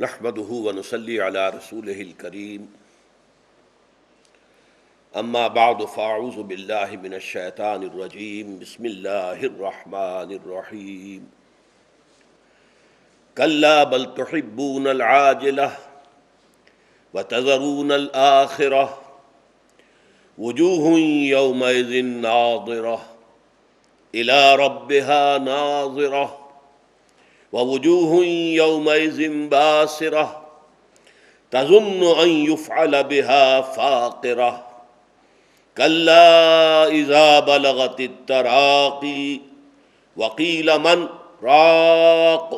نحمده ونصلي على رسوله الكريم اما بعد فاعوذ بالله من الشيطان الرجيم بسم الله الرحمن الرحيم كلا بل تحبون العاجلة وتذرون الآخرة وجوه يومئذ ناظرة إلى ربها ناظرة ووجوه يومئذ باسرة تظن أن يفعل بها فاقرة كلا إذا بلغت التراقي وقيل من راق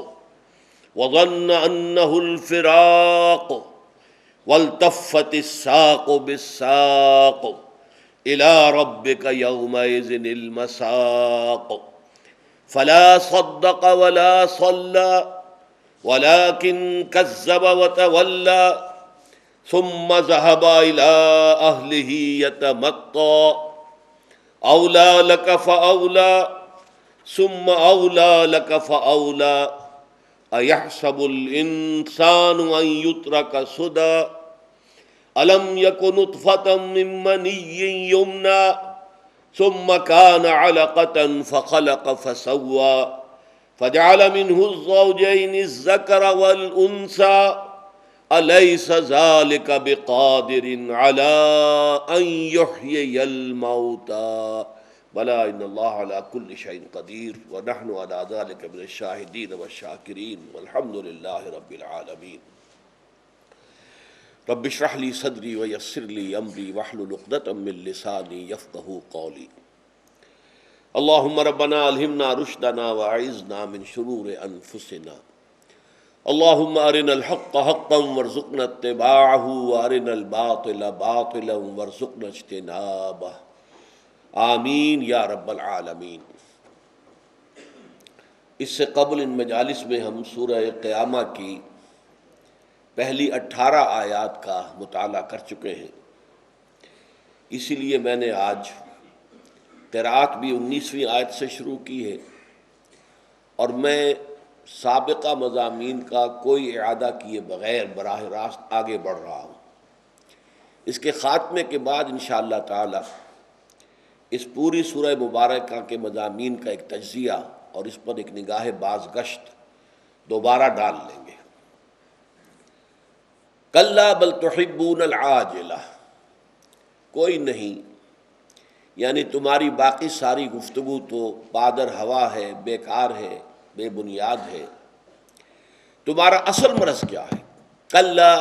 وظن أنه الفراق والتفت الساق بالساق إلى ربك يومئذ المساق فلا صدق ولا صلى ولكن كذب وتولى ثم ذهب إلى أهله يتمطى أولى لك فأولى ثم أولى لك فأولى أيحسب الإنسان أن يترك سدى ألم يكن نطفة من مني يمنى ثم كان علقة فخلق فسوى فجعل منه الزوجين الذكر والأنثى أليس ذلك بقادر على أن يحيي الموتى بلى إن الله على كل شيء قدير ونحن على ذلك من الشاهدين والشاكرين والحمد لله رب العالمين رب اشرح لي صدري ويسر لي أمري واحلل عقدة من لساني يفقهوا قولي اللهم ربنا ألهمنا رشدنا وأعذنا من شرور أنفسنا اللهم أرنا الحق حقا وارزقنا اتباعه وأرنا الباطل باطلا وارزقنا اجتنابه آمین یا رب العالمین۔ اس سے قبل ان مجالس میں ہم سورہ قیامہ کی پہلی 18 آیات کا مطالعہ کر چکے ہیں، اسی لیے میں نے آج قرأت بھی 19ویں آیت سے شروع کی ہے، اور میں سابقہ مضامین کا کوئی اعادہ کیے بغیر براہ راست آگے بڑھ رہا ہوں۔ اس کے خاتمے کے بعد انشاءاللہ تعالی اس پوری سورہ مبارکہ کے مضامین کا ایک تجزیہ اور اس پر ایک نگاہ بازگشت دوبارہ ڈال لیں گے۔ کلا بل تحبون العاجلہ، کوئی نہیں، یعنی تمہاری باقی ساری گفتگو تو پادر ہوا ہے، بیکار ہے، بے بنیاد ہے۔ تمہارا اصل مرض کیا ہے؟ کلا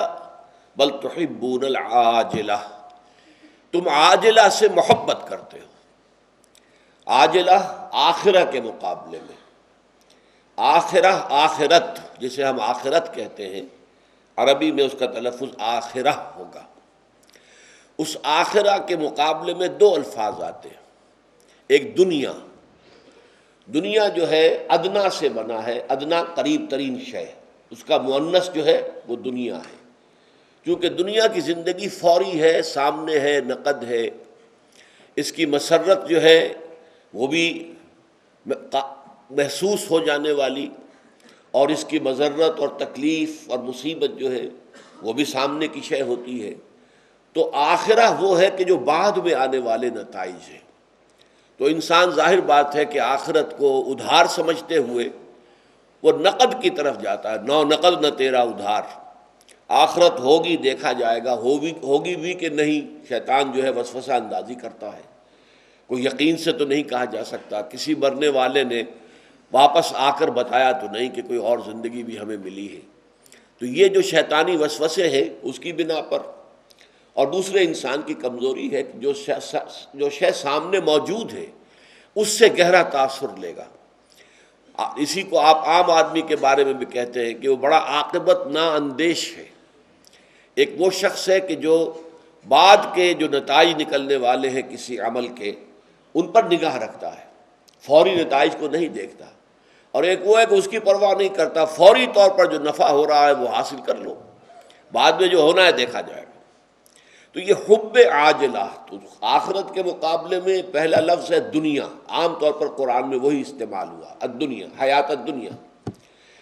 بل تحبون العاجلہ، تم عاجلہ سے محبت کرتے ہو۔ عاجلہ آخرہ کے مقابلے میں، آخرہ آخرت جسے ہم آخرت کہتے ہیں، عربی میں اس کا تلفظ آخرہ ہوگا۔ اس آخرہ کے مقابلے میں دو الفاظ آتے ہیں، ایک دنیا، دنیا جو ہے ادنا سے بنا ہے، ادنا قریب ترین شے، اس کا مؤنث جو ہے وہ دنیا ہے، کیونکہ دنیا کی زندگی فوری ہے، سامنے ہے، نقد ہے، اس کی مسرت جو ہے وہ بھی محسوس ہو جانے والی، اور اس کی مضرت اور تکلیف اور مصیبت جو ہے وہ بھی سامنے کی شے ہوتی ہے۔ تو آخرہ وہ ہے کہ جو بعد میں آنے والے نتائج ہیں۔ تو انسان ظاہر بات ہے کہ آخرت کو ادھار سمجھتے ہوئے وہ نقد کی طرف جاتا ہے، نو نقد نہ تیرا ادھار، آخرت ہوگی دیکھا جائے گا، ہوگی بھی کہ نہیں، شیطان جو ہے وسوسہ اندازی کرتا ہے، کوئی یقین سے تو نہیں کہا جا سکتا۔ کسی مرنے والے نے واپس آ کر بتایا تو نہیں کہ کوئی اور زندگی بھی ہمیں ملی ہے۔ تو یہ جو شیطانی وسوسے ہیں اس کی بنا پر، اور دوسرے انسان کی کمزوری ہے کہ جو شے سامنے موجود ہے اس سے گہرا تاثر لے گا۔ اسی کو آپ عام آدمی کے بارے میں بھی کہتے ہیں کہ وہ بڑا عاقبت نا اندیش ہے۔ ایک وہ شخص ہے کہ جو بعد کے جو نتائج نکلنے والے ہیں کسی عمل کے، ان پر نگاہ رکھتا ہے، فوری نتائج کو نہیں دیکھتا۔ اور ایک وہ ہے کہ اس کی پرواہ نہیں کرتا، فوری طور پر جو نفع ہو رہا ہے وہ حاصل کر لو، بعد میں جو ہونا ہے دیکھا جائے گا۔ تو یہ حب عاجلہ، تو آخرت کے مقابلے میں پہلا لفظ ہے دنیا، عام طور پر قرآن میں وہی استعمال ہوا، الدنیا، حیات الدنیا۔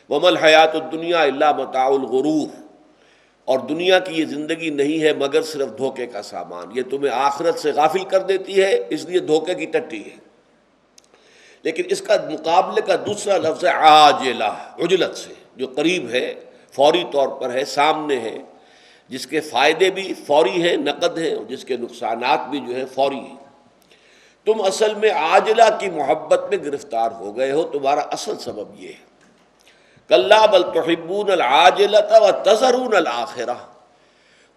وَمَا الْحَيَاةُ الدُّنْيَا إِلَّا مَتَاعُ الْغُرُورِ، اور دنیا کی یہ زندگی نہیں ہے مگر صرف دھوکے کا سامان، یہ تمہیں آخرت سے غافل کر دیتی ہے، اس لیے دھوکے کی ٹٹی ہے۔ لیکن اس کا مقابلے کا دوسرا لفظ ہے عاجلہ، عجلت سے، جو قریب ہے، فوری طور پر ہے، سامنے ہے، جس کے فائدے بھی فوری ہیں، نقد ہیں، اور جس کے نقصانات بھی جو ہے فوری ہیں۔ تم اصل میں عاجلہ کی محبت میں گرفتار ہو گئے ہو، تمہارا اصل سبب یہ ہے۔ کلا بل تحبون العاجلۃ وتذرون الآخرہ،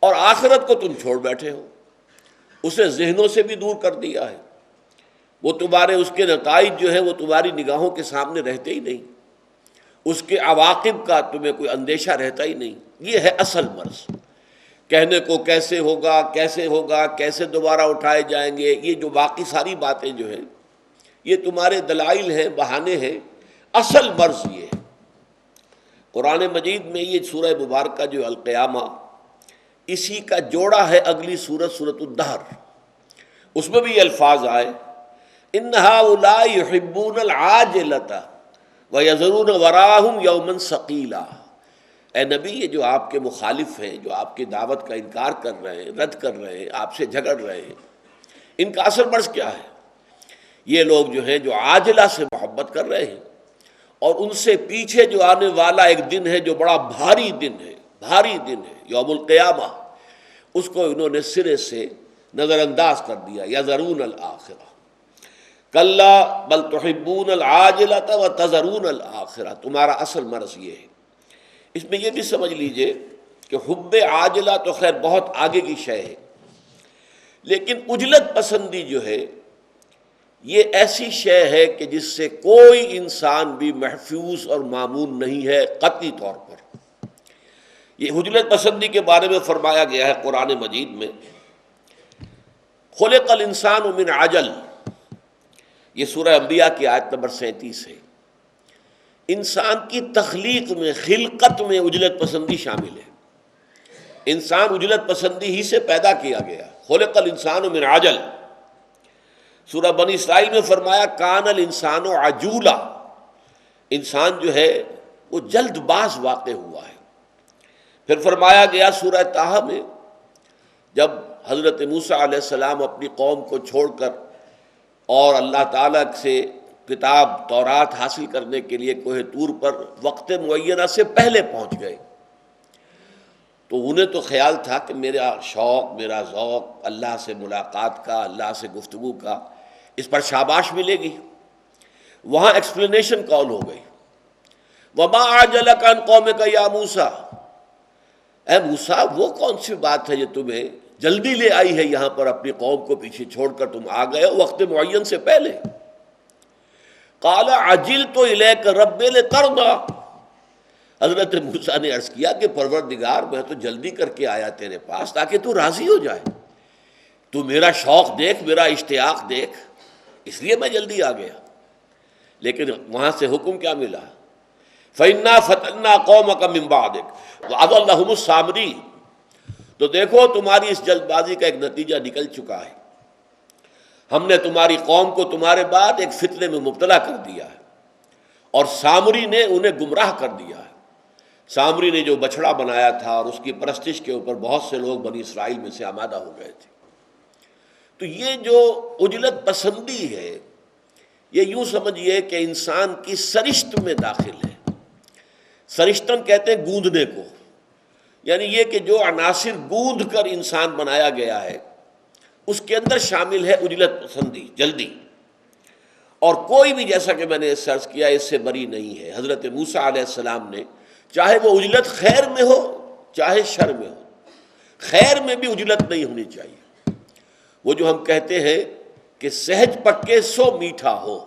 اور آخرت کو تم چھوڑ بیٹھے ہو، اسے ذہنوں سے بھی دور کر دیا ہے، وہ تمہارے اس کے نتائج جو ہے وہ تمہاری نگاہوں کے سامنے رہتے ہی نہیں، اس کے عواقب کا تمہیں کوئی اندیشہ رہتا ہی نہیں۔ یہ ہے اصل مرض، کہنے کو کیسے ہوگا، کیسے ہوگا، کیسے دوبارہ اٹھائے جائیں گے، یہ جو باقی ساری باتیں جو ہیں یہ تمہارے دلائل ہیں، بہانے ہیں، اصل مرض یہ ہے۔ قرآن مجید میں یہ سورہ مبارکہ جو القیامہ، اسی کا جوڑا ہے اگلی سورت، سورۃ الدہر، اس میں بھی یہ الفاظ آئے ان ہؤلاء یحبون العاجلۃ ویذرون وراءہم یوما ثقیلا۔ اے نبی، یہ جو آپ کے مخالف ہیں، جو آپ کی دعوت کا انکار کر رہے ہیں، رد کر رہے ہیں، آپ سے جھگڑ رہے ہیں، ان کا اصل مرض کیا ہے؟ یہ لوگ جو ہیں جو عاجلہ سے محبت کر رہے ہیں، اور ان سے پیچھے جو آنے والا ایک دن ہے جو بڑا بھاری دن ہے، بھاری دن ہے، یوم القیامہ، اس کو انہوں نے سرے سے نظر انداز کر دیا۔ یذرون الآخرہ، کلا بل تحبون العاجلۃ وتذرون الآخرہ، تمہارا اصل مرض یہ ہے۔ اس میں یہ بھی سمجھ لیجئے کہ حب عاجلہ تو خیر بہت آگے کی شے ہے، لیکن عجلت پسندی جو ہے یہ ایسی شے ہے کہ جس سے کوئی انسان بھی محفوظ اور مامون نہیں ہے قطعی طور پر۔ یہ عجلت پسندی کے بارے میں فرمایا گیا ہے قرآن مجید میں، خلق الانسان من عجل، یہ سورہ انبیاء کی آیت نمبر 37 ہے۔ انسان کی تخلیق میں، خلقت میں عجلت پسندی شامل ہے، انسان عجلت پسندی ہی سے پیدا کیا گیا۔ خلق الانسان من عجل، سورہ بنی اسرائیل میں فرمایا کان الانسان عجولا، انسان جو ہے وہ جلد باز واقع ہوا ہے۔ پھر فرمایا گیا سورہ طٰہٰ میں، جب حضرت موسیٰ علیہ السلام اپنی قوم کو چھوڑ کر اور اللہ تعالیٰ سے کتاب تورات حاصل کرنے کے لیے کوہ طور پر وقت معینہ سے پہلے پہنچ گئے، تو انہیں تو خیال تھا کہ میرا شوق، میرا ذوق اللہ سے ملاقات کا، اللہ سے گفتگو کا، اس پر شاباش ملے گی۔ وہاں ایکسپلینیشن کال ہو گئی، وَمَا أَعْجَلَكَ عَنْ قَوْمِكَ يَا موسیٰ، اے موسیٰ وہ کون سی بات ہے جو تمہیں جلدی لے آئی ہے یہاں پر، اپنی قوم کو پیچھے چھوڑ کر تم آ گئے ہو وقت معین سے پہلے۔ قَالَ عَجِلْتُ إِلَيْكَ رَبِّ لِتَرْضَىٰ، حضرت موسیٰ نے عرض کیا کہ پروردگار میں تو جلدی کر کے آیا تیرے پاس تاکہ تو راضی ہو جائے، تو میرا شوق دیکھ، میرا اشتیاق دیکھ، اس لیے میں جلدی آ گیا۔ لیکن وہاں سے حکم کیا ملا؟ فَإِنَّا فَتَنَّا قَوْمَكَ مِن بَعْدِكَ وَأَضَلَّهُمُ السَّامِرِينَ، تو دیکھو تمہاری اس جلد بازی کا ایک نتیجہ نکل چکا ہے، ہم نے تمہاری قوم کو تمہارے بعد ایک فتنے میں مبتلا کر دیا ہے، اور سامری نے انہیں گمراہ کر دیا ہے۔ سامری نے جو بچھڑا بنایا تھا اور اس کی پرستش کے اوپر بہت سے لوگ بنی اسرائیل میں سے آمادہ ہو گئے تھے۔ تو یہ جو عجلت پسندی ہے، یہ یوں سمجھیے کہ انسان کی سرشت میں داخل ہے۔ سرشتن کہتے ہیں گوندنے کو، یعنی یہ کہ جو عناصر گوندھ کر انسان بنایا گیا ہے اس کے اندر شامل ہے عجلت پسندی، جلدی، اور کوئی بھی، جیسا کہ میں نے سرچ کیا، اس سے بری نہیں ہے۔ حضرت موسیٰ علیہ السلام نے، چاہے وہ عجلت خیر میں ہو چاہے شر میں ہو، خیر میں بھی عجلت نہیں ہونی چاہیے۔ وہ جو ہم کہتے ہیں کہ سہج پکے سو میٹھا ہو،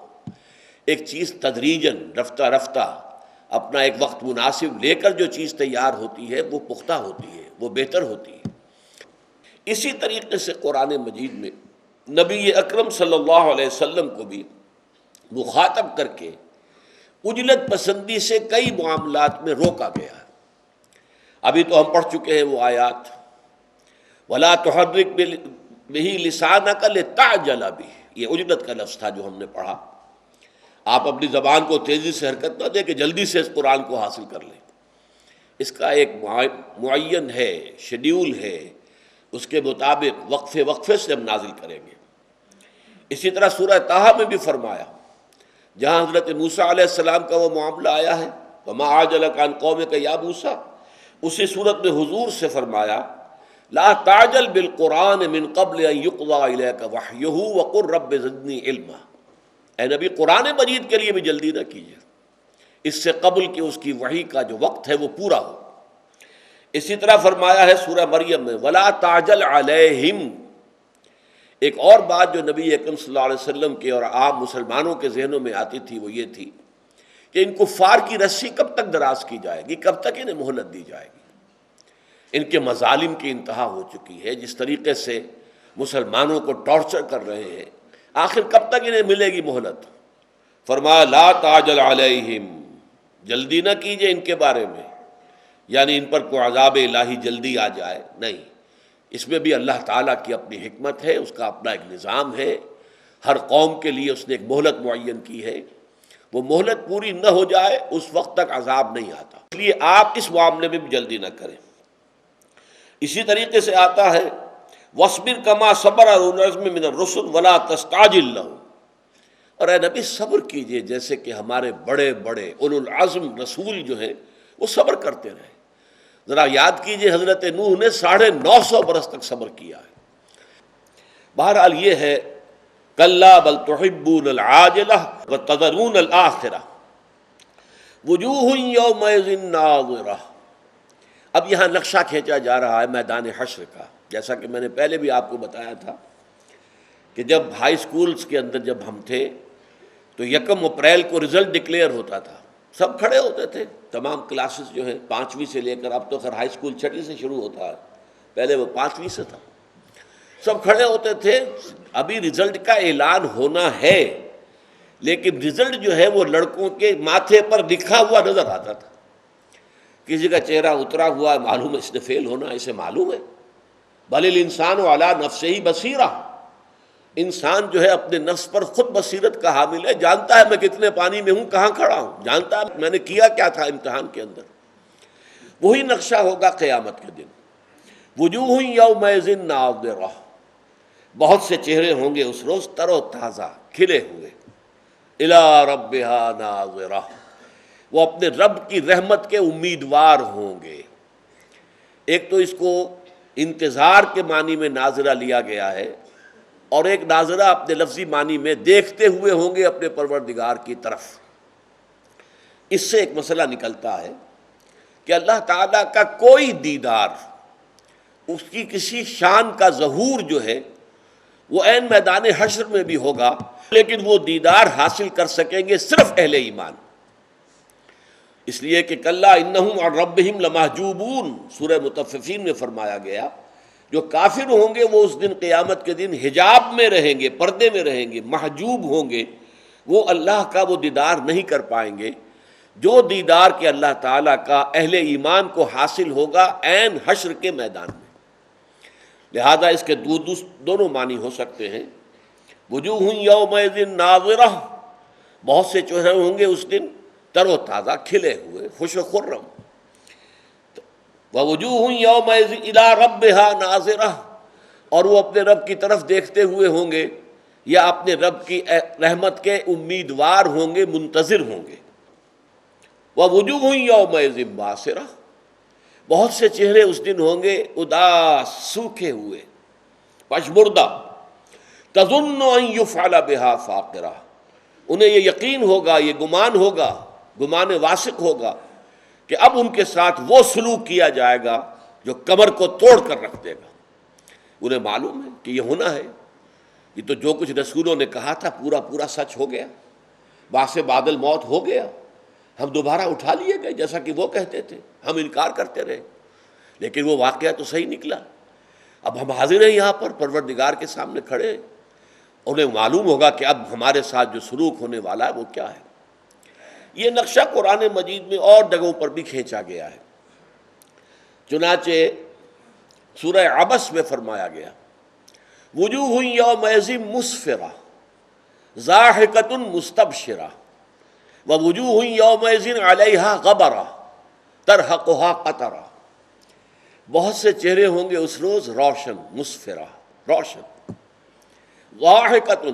ایک چیز تدریجاً، رفتہ رفتہ، اپنا ایک وقت مناسب لے کر جو چیز تیار ہوتی ہے وہ پختہ ہوتی ہے، وہ بہتر ہوتی ہے۔ اسی طریقے سے قرآن مجید میں نبی اکرم صلی اللہ علیہ وسلم کو بھی مخاطب کر کے عجلت پسندی سے کئی معاملات میں روکا گیا ہے۔ ابھی تو ہم پڑھ چکے ہیں وہ آیات، وَلَا تُحَرِّكْ بِهِ لِسَانَكَ لِتَعْجَلَ بِهِ، یہ عجلت کا لفظ تھا جو ہم نے پڑھا۔ آپ اپنی زبان کو تیزی سے حرکت نہ دیں کہ جلدی سے اس قرآن کو حاصل کر لیں، اس کا ایک معین ہے، شیڈیول ہے، اس کے مطابق وقفے وقفے سے ہم نازل کریں گے۔ اسی طرح سورہ طٰہٰ میں بھی فرمایا، جہاں حضرت موسیٰ علیہ السلام کا وہ معاملہ آیا ہے، وَمَا أَعْجَلَكَ عَنْ قَوْمِكَ يَا موسیٰ، اسی صورت میں حضور سے فرمایا لا تعجل بالقرآن من قبل ان يقضى إليك وحيه وقل رب زدني علما، اے نبی قرآن مجید کے لیے بھی جلدی نہ کیجیے اس سے قبل کہ اس کی وحی کا جو وقت ہے وہ پورا ہو۔ اسی طرح فرمایا ہے سورہ مریم میں ولا تعجل علیہم۔ ایک اور بات جو نبی اکرم صلی اللہ علیہ وسلم کے اور عام مسلمانوں کے ذہنوں میں آتی تھی وہ یہ تھی کہ ان کفار کی رسی کب تک دراز کی جائے گی، کب تک انہیں مہلت دی جائے گی۔ ان کے مظالم کی انتہا ہو چکی ہے، جس طریقے سے مسلمانوں کو ٹارچر کر رہے ہیں، آخر کب تک انہیں ملے گی مہلت؟ فرمایا لا تعجل علیہم، جلدی نہ کیجئے ان کے بارے میں، یعنی ان پر کوئی عذاب الہی جلدی آ جائے، نہیں۔ اس میں بھی اللہ تعالیٰ کی اپنی حکمت ہے، اس کا اپنا ایک نظام ہے، ہر قوم کے لیے اس نے ایک مہلت معین کی ہے، وہ مہلت پوری نہ ہو جائے اس وقت تک عذاب نہیں آتا، اس لیے آپ اس معاملے میں بھی جلدی نہ کریں۔ اسی طریقے سے آتا ہے وَاصْبِرْ كَمَا صَبَرَ أُولُو الْعَزْمِ مِنَ الرُّسُلِ وَلَا تَسْتَعْجِلْ لَهُمْ، اور اے نبی صبر کیجئے جیسے کہ ہمارے بڑے بڑے اولو العزم رسول جو ہیں وہ صبر کرتے رہے۔ ذرا یاد کیجئے حضرت نوح نے 950 برس تک صبر کیا ہے۔ بہرحال یہ ہے کلا بل تحبون العاجلہ وتذرون الآخرہ وجوہ یومئذ ناظرہ۔ اب یہاں نقشہ کھینچا جا رہا ہے میدان حشر کا، جیسا کہ میں نے پہلے بھی آپ کو بتایا تھا کہ جب ہائی سکولز کے اندر جب ہم تھے تو 1 اپریل کو رزلٹ ڈکلیئر ہوتا تھا، سب کھڑے ہوتے تھے، تمام کلاسز جو ہیں 5ویں سے لے کر، اب تو خیر ہائی سکول 6ٹھی سے شروع ہوتا ہے، پہلے وہ 5ویں سے تھا، سب کھڑے ہوتے تھے۔ ابھی رزلٹ کا اعلان ہونا ہے لیکن رزلٹ جو ہے وہ لڑکوں کے ماتھے پر لکھا ہوا نظر آتا تھا، کسی کا چہرہ اترا ہوا ہے، معلوم ہے اس نے فیل ہونا، اسے معلوم ہے۔ بل الانسان علی نفسہ بصیرہ، انسان جو ہے اپنے نفس پر خود بصیرت کا حامل ہے، جانتا ہے میں کتنے پانی میں ہوں، کہاں کھڑا ہوں، جانتا ہے میں نے کیا کیا تھا امتحان کے اندر۔ وہی نقشہ ہوگا قیامت کے دن، وجوہ یومئذ ناظرہ، بہت سے چہرے ہوں گے اس روز تر و تازہ، کھلے ہوئے، الی ربہا ناظرہ، وہ اپنے رب کی رحمت کے امیدوار ہوں گے۔ ایک تو اس کو انتظار کے معنی میں ناظرہ لیا گیا ہے، اور ایک ناظرہ اپنے لفظی معنی میں دیکھتے ہوئے ہوں گے اپنے پروردگار کی طرف۔ اس سے ایک مسئلہ نکلتا ہے کہ اللہ تعالیٰ کا کوئی دیدار، اس کی کسی شان کا ظہور جو ہے وہ عین میدان حشر میں بھی ہوگا، لیکن وہ دیدار حاصل کر سکیں گے صرف اہل ایمان، اس لیے کہ کلا انہم عن ربہم لمحجوبون، سورہ مطففین میں فرمایا گیا جو کافر ہوں گے وہ اس دن قیامت کے دن حجاب میں رہیں گے، پردے میں رہیں گے، محجوب ہوں گے، وہ اللہ کا وہ دیدار نہیں کر پائیں گے جو دیدار کے اللہ تعالیٰ کا اہل ایمان کو حاصل ہوگا عین حشر کے میدان میں۔ لہذا اس کے دونوں معنی ہو سکتے ہیں، وجوہ یومئذ ناظرہ، بہت سے چہرے ہوں گے اس دن تر و تازہ، کھلے ہوئے، خوش و خرم، وَوُجُوهٌ يَوْمَئِذٍ إِلَىٰ رَبِّهَا نَاظِرَةٌ، اور وہ اپنے رب کی طرف دیکھتے ہوئے ہوں گے یا اپنے رب کی رحمت کے امیدوار ہوں گے، منتظر ہوں گے۔ وَوُجُوهٌ يَوْمَئِذٍ بَاسِرَةٌ، بہت سے چہرے اس دن ہوں گے اداس، سوکھے ہوئے، پشمردہ، تَظُنُّ أَن يُفْعَلَ بِهَا فَاقِرَةٌ، انہیں یہ یقین ہوگا، یہ گمان ہوگا، گمان واثق ہوگا کہ اب ان کے ساتھ وہ سلوک کیا جائے گا جو کمر کو توڑ کر رکھ دے گا۔ انہیں معلوم ہے کہ یہ ہونا ہے، یہ تو جو کچھ رسولوں نے کہا تھا پورا پورا سچ ہو گیا، باعث بعد الموت ہو گیا، ہم دوبارہ اٹھا لیے گئے جیسا کہ وہ کہتے تھے، ہم انکار کرتے رہے، لیکن وہ واقعہ تو صحیح نکلا۔ اب ہم حاضر ہیں یہاں پر پروردگار کے سامنے کھڑے، انہیں معلوم ہوگا کہ اب ہمارے ساتھ جو سلوک ہونے والا ہے وہ کیا ہے۔ یہ نقشہ قرآن مجید میں اور جگہوں پر بھی کھینچا گیا ہے، چنانچہ سورہ عبس میں فرمایا گیا وجوہ یومئذ مسفرہ ضاحکۃ مستبشرہ، ووجوہ یومئذ علیہا غبرہ ترہقہا قطرہ، بہت سے چہرے ہوں گے اس روز روشن، مسفرہ، روشن، ضاحکۃ،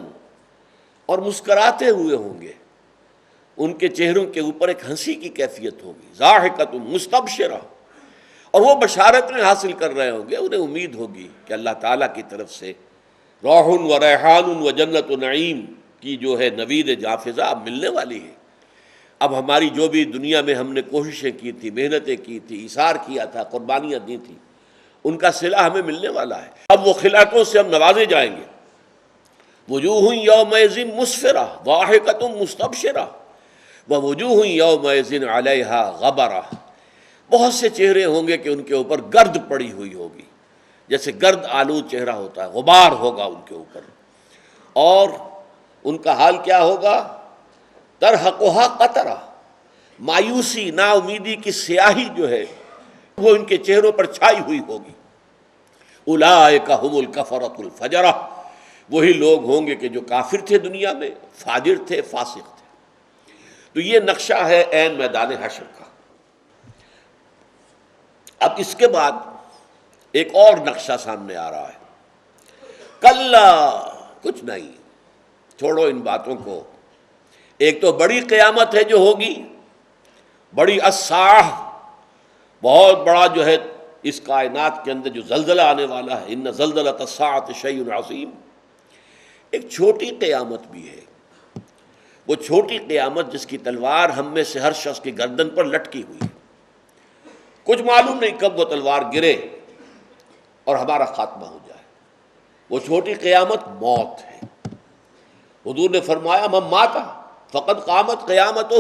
اور مسکراتے ہوئے ہوں گے، ان کے چہروں کے اوپر ایک ہنسی کی کیفیت ہوگی، ضاحکۃ مستبشرہ، اور وہ بشارتیں حاصل کر رہے ہوں گے، انہیں امید ہوگی کہ اللہ تعالیٰ کی طرف سے روح و ریحان و جنت و نعیم کی جو ہے نوید جافزہ اب ملنے والی ہے۔ اب ہماری جو بھی دنیا میں ہم نے کوششیں کی تھی، محنتیں کی تھی، ایثار کیا تھا، قربانیاں دی تھیں، ان کا صلہ ہمیں ملنے والا ہے۔ اب وہ خلعتوں سے ہم نوازے جائیں گے۔ وجوہ یومئذ مسفرہ ضاحکۃ مستبشرہ ووجوہ یومئذ علیہا غبرہ، بہت سے چہرے ہوں گے کہ ان کے اوپر گرد پڑی ہوئی ہوگی، جیسے گرد آلود چہرہ ہوتا ہے، غبار ہوگا ان کے اوپر، اور ان کا حال کیا ہوگا؟ ترہقہا قطرہ، مایوسی، نا امیدی کی سیاہی جو ہے وہ ان کے چہروں پر چھائی ہوئی ہوگی۔ اولئک ھم الکفرۃ الفجرہ، وہی لوگ ہوں گے کہ جو کافر تھے دنیا میں، فاجر تھے، فاسق تھے۔ تو یہ نقشہ ہے عین میدان حشر کا۔ اب اس کے بعد ایک اور نقشہ سامنے آ رہا ہے۔ کلا، کچھ نہیں، چھوڑو ان باتوں کو۔ ایک تو بڑی قیامت ہے جو ہوگی، بڑی الساعہ، بہت بڑا جو ہے اس کائنات کے اندر جو زلزلہ آنے والا ہے، ان زلزلۃ الساعۃ شیء عظیم۔ ایک چھوٹی قیامت بھی ہے، وہ چھوٹی قیامت جس کی تلوار ہم میں سے ہر شخص کی گردن پر لٹکی ہوئی ہے، کچھ معلوم نہیں کب وہ تلوار گرے اور ہمارا خاتمہ ہو جائے۔ وہ چھوٹی قیامت موت ہے۔ حضور نے فرمایا من مات فقد قامت قیامتہ،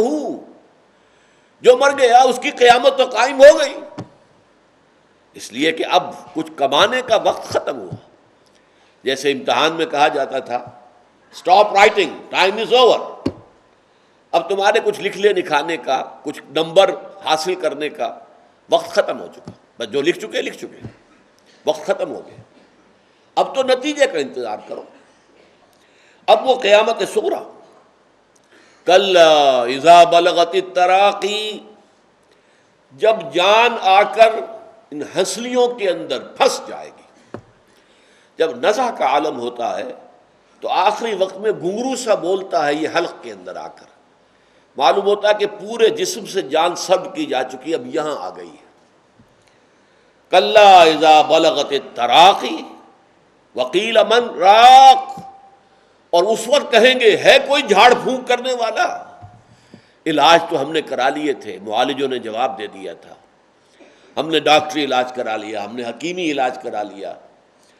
جو مر گیا اس کی قیامت تو قائم ہو گئی، اس لیے کہ اب کچھ کمانے کا وقت ختم ہوا۔ جیسے امتحان میں کہا جاتا تھا stop writing, time is over, اب تمہارے کچھ لکھنے لکھانے کا، کچھ نمبر حاصل کرنے کا وقت ختم ہو چکا، بس جو لکھ چکے لکھ چکے، وقت ختم ہو گیا، اب تو نتیجے کا انتظار کرو۔ اب وہ قیامت صغریٰ، کلا اذا بلغت التراقی، جب جان آ کر ان ہنسلیوں کے اندر پھنس جائے گی۔ جب نزع کا عالم ہوتا ہے تو آخری وقت میں گھنگرو سا بولتا ہے یہ حلق کے اندر آ کر، معلوم ہوتا ہے کہ پورے جسم سے جان سلب کی جا چکی، اب یہاں آ گئی ہے۔ کلا اذا بلغت التراقی وقیل من راق، اور اس وقت کہیں گے ہے کوئی جھاڑ پھونک کرنے والا؟ علاج تو ہم نے کرا لیے تھے، معالجوں نے جواب دے دیا تھا، ہم نے ڈاکٹری علاج کرا لیا، ہم نے حکیمی علاج کرا لیا،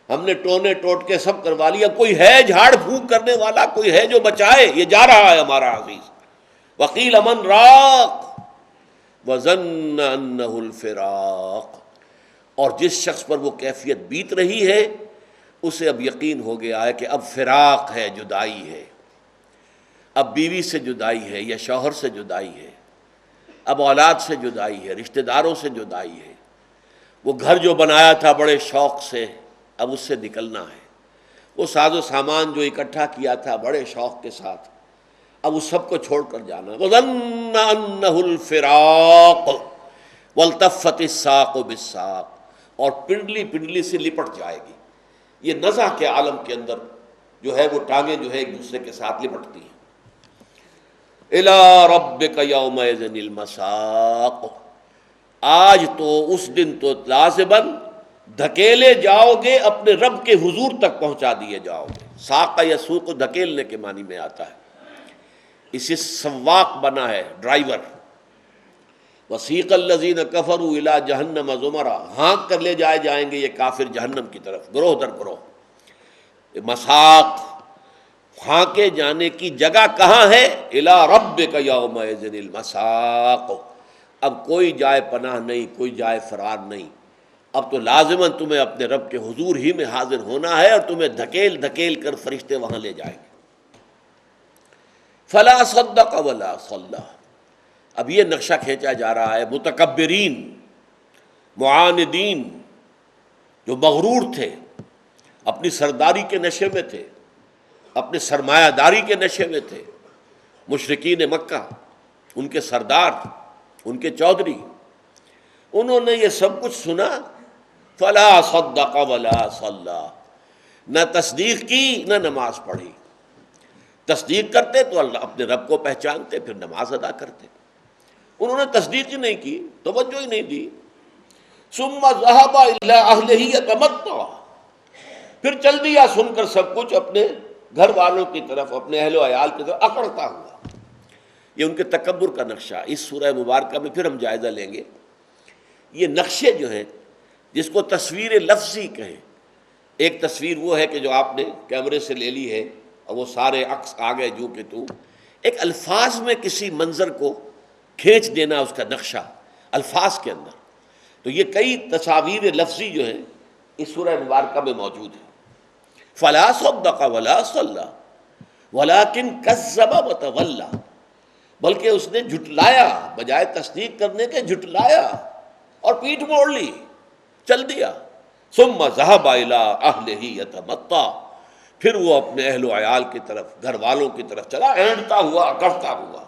ہم نے ٹونے ٹوٹکے سب کروا لیا، کوئی ہے جھاڑ پھونک کرنے والا؟ کوئی ہے جو بچائے؟ یہ جا رہا ہے ہمارا عزیز۔ وقیل من راق وظن انہ الفراق، اور جس شخص پر وہ کیفیت بیت رہی ہے اسے اب یقین ہو گیا ہے کہ اب فراق ہے، جدائی ہے، اب بیوی سے جدائی ہے یا شوہر سے جدائی ہے، اب اولاد سے جدائی ہے، رشتہ داروں سے جدائی ہے، وہ گھر جو بنایا تھا بڑے شوق سے اب اس سے نکلنا ہے، وہ ساز و سامان جو اکٹھا کیا تھا بڑے شوق کے ساتھ اب اس سب کو چھوڑ کر جانا۔ وَظَنَّ أَنَّهُ الْفِرَاقُ وَالْتَفَّتِ السَّاقُ بِالسَّاقِ، اور پنڈلی پنڈلی سے لپٹ جائے گی۔ یہ نزع کے عالم کے اندر جو ہے وہ ٹانگیں جو ہے ایک دوسرے کے ساتھ لپٹتی ہیں۔ إِلَىٰ رَبِّكَ يَوْمَئِذٍ الْمَسَاقُ، آج تو اس دن تو لازماً دھکیلے جاؤ گے، اپنے رب کے حضور تک پہنچا دیے جاؤ گے۔ ساق یسوق دھکیلنے کے معنی میں آتا ہے، اسے سواق بنا ہے، ڈرائیور۔ وسیق الذین کفروا الی جہنم زمرا، ہانک کر لے جائے جائیں گے یہ کافر جہنم کی طرف، گروہ در گروہ۔ مساق، ہانکے جانے کی جگہ کہاں ہے؟ الی ربک یومئذ المساق، اب کوئی جائے پناہ نہیں، کوئی جائے فرار نہیں، اب تو لازماً تمہیں اپنے رب کے حضور ہی میں حاضر ہونا ہے، اور تمہیں دھکیل دھکیل کر فرشتے وہاں لے جائیں گے۔ فلا صدق ولا صلی، اب یہ نقشہ کھینچا جا رہا ہے متکبرین، معاندین، جو مغرور تھے، اپنی سرداری کے نشے میں تھے، اپنے سرمایہ داری کے نشے میں تھے، مشرکین مکہ، ان کے سردار، ان کے چودھری، انہوں نے یہ سب کچھ سنا، فلا صدق ولا صلی، نہ تصدیق کی نہ نماز پڑھی۔ تصدیق کرتے تو اللہ اپنے رب کو پہچانتے، پھر نماز ادا کرتے، انہوں نے تصدیق ہی نہیں کی، توجہ ہی نہیں دی۔ ثم ذهب الى اهله يتمتع، پھر چل دیا سن کر سب کچھ اپنے گھر والوں کی طرف، اپنے اہل و عیال کی طرف اکڑتا ہوا۔ یہ ان کے تکبر کا نقشہ اس سورہ مبارکہ میں پھر ہم جائزہ لیں گے۔ یہ نقشے جو ہیں جس کو تصویر لفظی کہیں، ایک تصویر وہ ہے کہ جو آپ نے کیمرے سے لے لی ہے اور وہ سارے عکس آ گئے جو کہ تو، ایک الفاظ میں کسی منظر کو کھینچ دینا، اس کا نقشہ الفاظ کے اندر۔ تو یہ کئی تصاویر لفظی جو ہیں اس سورہ مبارکہ میں موجود ہیں۔ فلا صدق ولا صلی ولکن کذب وتولی، بلکہ اس نے جھٹلایا، بجائے تصدیق کرنے کے جھٹلایا اور پیٹھ موڑ لی، چل دیا۔ ثم ذهب الى اهله يتمتع، پھر وہ اپنے اہل و عیال کی طرف، گھر والوں کی طرف چلا، اینڈتا ہوا، اکڑتا ہوا۔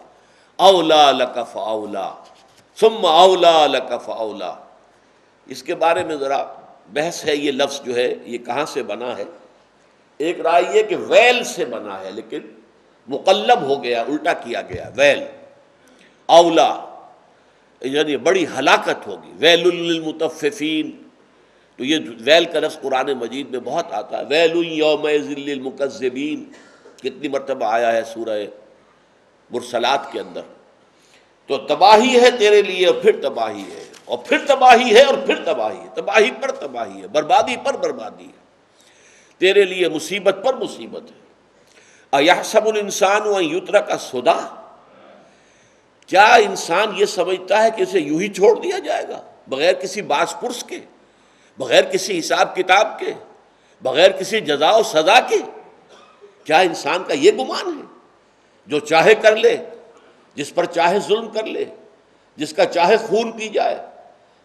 اولا لک فاولا ثم اولا لک فاولا، اس کے بارے میں ذرا بحث ہے۔ یہ لفظ جو ہے یہ کہاں سے بنا ہے؟ ایک رائے یہ کہ ویل سے بنا ہے، لیکن مقلب ہو گیا، الٹا کیا گیا۔ ویل، اولا یعنی بڑی ہلاکت ہوگی، ویل للمطففین۔ تو یہ ویل کا لفظ قرآن مجید میں بہت آتا ہے، ویل یومئذ للمکذبین، کتنی مرتبہ آیا ہے سورہ مرسلات کے اندر۔ تو تباہی ہے تیرے لیے، اور پھر تباہی ہے، اور پھر تباہی ہے، اور پھر تباہی ہے، تباہی پر تباہی ہے، بربادی پر بربادی ہے، تیرے لیے مصیبت پر مصیبت ہے۔ اَیَحْسَبُ الْإِنسَانُ أَن يُتْرَكَ سُدًى، کیا انسان یہ سمجھتا ہے کہ اسے یوں ہی چھوڑ دیا جائے گا، بغیر کسی باس پرس کے، بغیر کسی حساب کتاب کے، بغیر کسی جزا و سزا کے؟ کیا انسان کا یہ گمان ہے؟ جو چاہے کر لے، جس پر چاہے ظلم کر لے، جس کا چاہے خون پی جائے،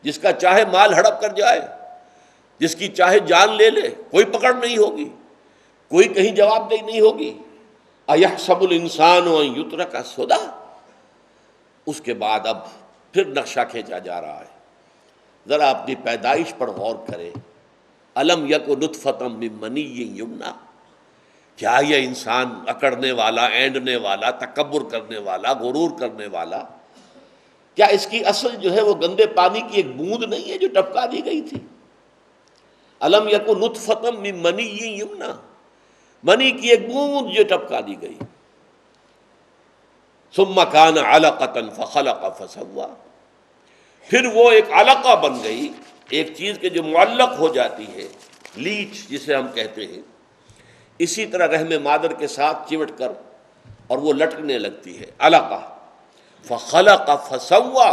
جس کا چاہے مال ہڑپ کر جائے، جس کی چاہے جان لے لے، کوئی پکڑ نہیں ہوگی، کوئی کہیں جواب دہی نہیں ہوگی۔ اَیَحْسَبُ الْإِنسَانُ أَن يُتْرَكَ سُدًى، اس کے بعد اب پھر نقشہ کھینچا جا رہا ہے۔ ذرا اپنی پیدائش پر غور کرے۔ الم یک نطفۃ من منی یمنی، کیا یہ انسان اکڑنے والا، اینڈنے والا، تکبر کرنے والا، غرور کرنے والا، کیا اس کی اصل جو ہے وہ گندے پانی کی ایک بوند نہیں ہے جو ٹپکا دی گئی تھی؟ الم یک نطفۃ من منی یمنی، منی کی ایک بوند جو ٹپکا دی گئی۔ ثم کان علقۃ فخلق فسوی، پھر وہ ایک علقہ بن گئی، ایک چیز کے جو معلق ہو جاتی ہے، لیچ جسے ہم کہتے ہیں، اسی طرح رحم مادر کے ساتھ چمٹ کر اور وہ لٹکنے لگتی ہے، علقہ۔ فخلق فسوی،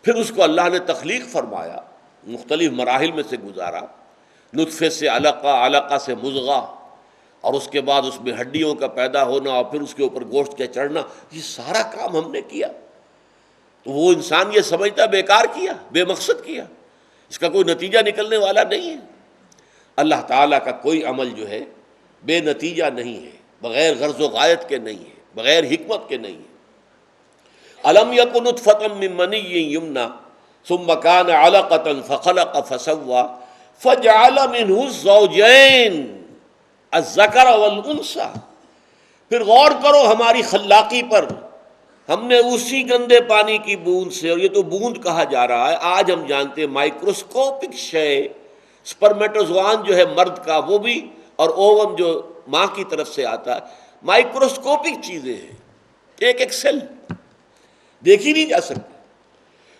پھر اس کو اللہ نے تخلیق فرمایا، مختلف مراحل میں سے گزارا، نطفے سے علقہ، علقہ سے مضغہ، اور اس کے بعد اس میں ہڈیوں کا پیدا ہونا، اور پھر اس کے اوپر گوشت کا چڑھنا، یہ سارا کام ہم نے کیا۔ تو وہ انسان یہ سمجھتا بیکار کیا، بے مقصد کیا، اس کا کوئی نتیجہ نکلنے والا نہیں ہے۔ اللہ تعالیٰ کا کوئی عمل جو ہے بے نتیجہ نہیں ہے، بغیر غرض و غایت کے نہیں ہے، بغیر حکمت کے نہیں ہے۔ الم یک نطفۃ من منی یمنی ثم کان علقۃ فخلق فسوی فجعل منہ الزوجین الذکر والانثی، پھر غور کرو ہماری خلاقی پر، ہم نے اسی گندے پانی کی بوند سے، اور یہ تو بوند کہا جا رہا ہے، آج ہم جانتے ہیں مائکروسکوپک شے، سپرمیٹوزوان جو ہے مرد کا وہ بھی، اور اووم جو ماں کی طرف سے آتا ہے، مائکروسکوپک چیزیں ہیں، ایک ایک سیل دیکھی نہیں جا سکتی،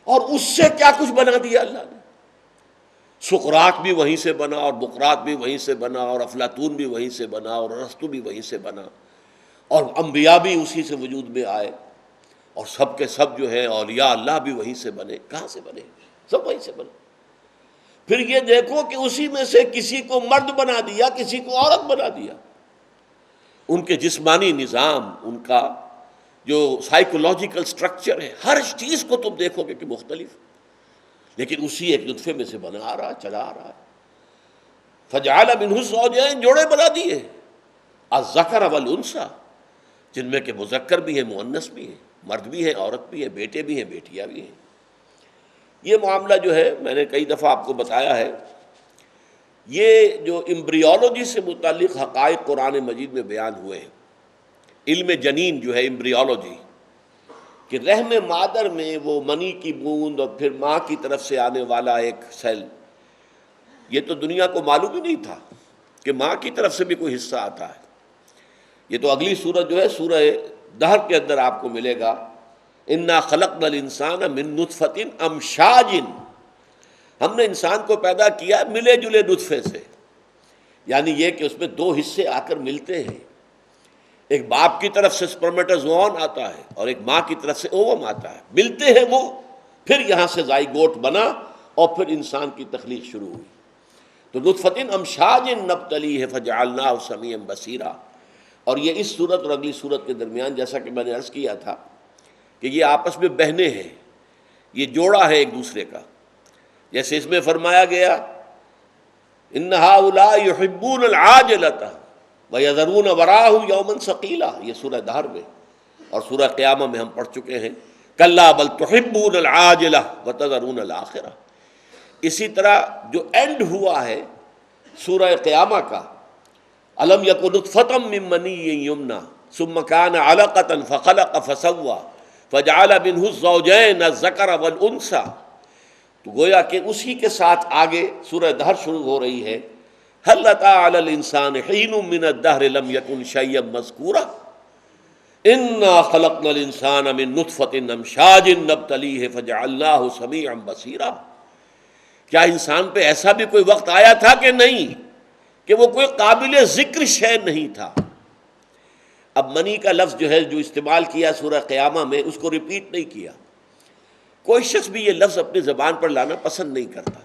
اور اس سے کیا کچھ بنا دیا اللہ نے۔ سقراط بھی وہیں سے بنا، اور بقراط بھی وہیں سے بنا، اور افلاطون بھی وہیں سے بنا، اور ارسطو بھی وہیں سے بنا، اور انبیاء بھی اسی سے وجود میں آئے، اور سب کے سب جو ہے اولیاء اللہ بھی وہیں سے بنے۔ کہاں سے بنے؟ سب وہیں سے بنے۔ پھر یہ دیکھو کہ اسی میں سے کسی کو مرد بنا دیا، کسی کو عورت بنا دیا۔ ان کے جسمانی نظام، ان کا جو سائیکولوجیکل سٹرکچر ہے، ہر چیز کو تم دیکھو گے کہ مختلف، لیکن اسی ایک نطفے میں سے بنا آ رہا، چلا آ رہا ہے۔ فجعل منہ الزوجین، جوڑے بنا دیے، الذکر والانثی، جن میں کہ مذکر بھی ہے، مؤنث بھی ہے، مرد بھی ہیں، عورت بھی ہے، بیٹے بھی ہیں، بیٹیاں بھی ہیں۔ یہ معاملہ جو ہے میں نے کئی دفعہ آپ کو بتایا ہے، یہ جو امبریولوجی سے متعلق حقائق قرآن مجید میں بیان ہوئے ہیں، علم جنین جو ہے امبریولوجی، کہ رحم مادر میں وہ منی کی بوند اور پھر ماں کی طرف سے آنے والا ایک سیل، یہ تو دنیا کو معلوم ہی نہیں تھا کہ ماں کی طرف سے بھی کوئی حصہ آتا ہے۔ یہ تو اگلی سورت جو ہے سورہ دہر کے اندر آپ کو ملے گا، انا خلقنا الانسان من نطفۃ امشاج، ہم نے انسان کو پیدا کیا ملے جلے نطفے سے، یعنی یہ کہ اس میں دو حصے آ کر ملتے ہیں، ایک باپ کی طرف سے سپرمیٹازوئن آتا ہے اور ایک ماں کی طرف سے اووم آتا ہے، ملتے ہیں وہ، پھر یہاں سے زائگوٹ بنا اور پھر انسان کی تخلیق شروع ہوئی۔ تو نطفۃ امشاج نبتلیہ فجعلناہ سمیعا بصیرا، اور یہ اس صورت اور اگلی صورت کے درمیان جیسا کہ میں نے عرض کیا تھا کہ یہ آپس میں بہنے ہیں، یہ جوڑا ہے ایک دوسرے کا، جیسے اس میں فرمایا گیا ان ہؤلاء یحبون العاجلۃ وَيَذَرُونَ وَرَاءَهُمْ يَوْمًا ثَقِيلًا، یہ سورہ دہر میں، اور سورہ قیامہ میں ہم پڑھ چکے ہیں کَلَّا بَلْ تُحِبُّونَ الْعَاجِلَةَ وَتَذَرُونَ الْآخِرَةَ۔ اسی طرح جو اینڈ ہوا ہے سورہ قیامہ کا، أَلَمْ يَكُن نُطْفَةً مِّن مَّنِيٍّ يُمْنَىٰ ثُمَّ كَانَ عَلَقَةً فَخَلَقَ فَسَوَّىٰ فَجَعَلَ مِنْهُ الزَّوْجَيْنِ الذَّكَرَ وَالْأُنثَىٰ، تو گویا کہ اسی کے ساتھ آگے سورہ دہر شروع ہو رہی ہے، هل أتى على الإنسان حين من الدهر لم يكن شيئا مذكورا إنا خلقنا الإنسان من نطفة أمشاج نبتليه فجعلناه سميعا بصيرا۔ کیا انسان پہ ایسا بھی کوئی وقت آیا تھا کہ نہیں کہ وہ کوئی قابل ذکر شے نہیں تھا؟ اب منی کا لفظ جو ہے جو استعمال کیا سورہ قیامہ میں، اس کو ریپیٹ نہیں کیا، کوئی شخص بھی یہ لفظ اپنی زبان پر لانا پسند نہیں کرتا،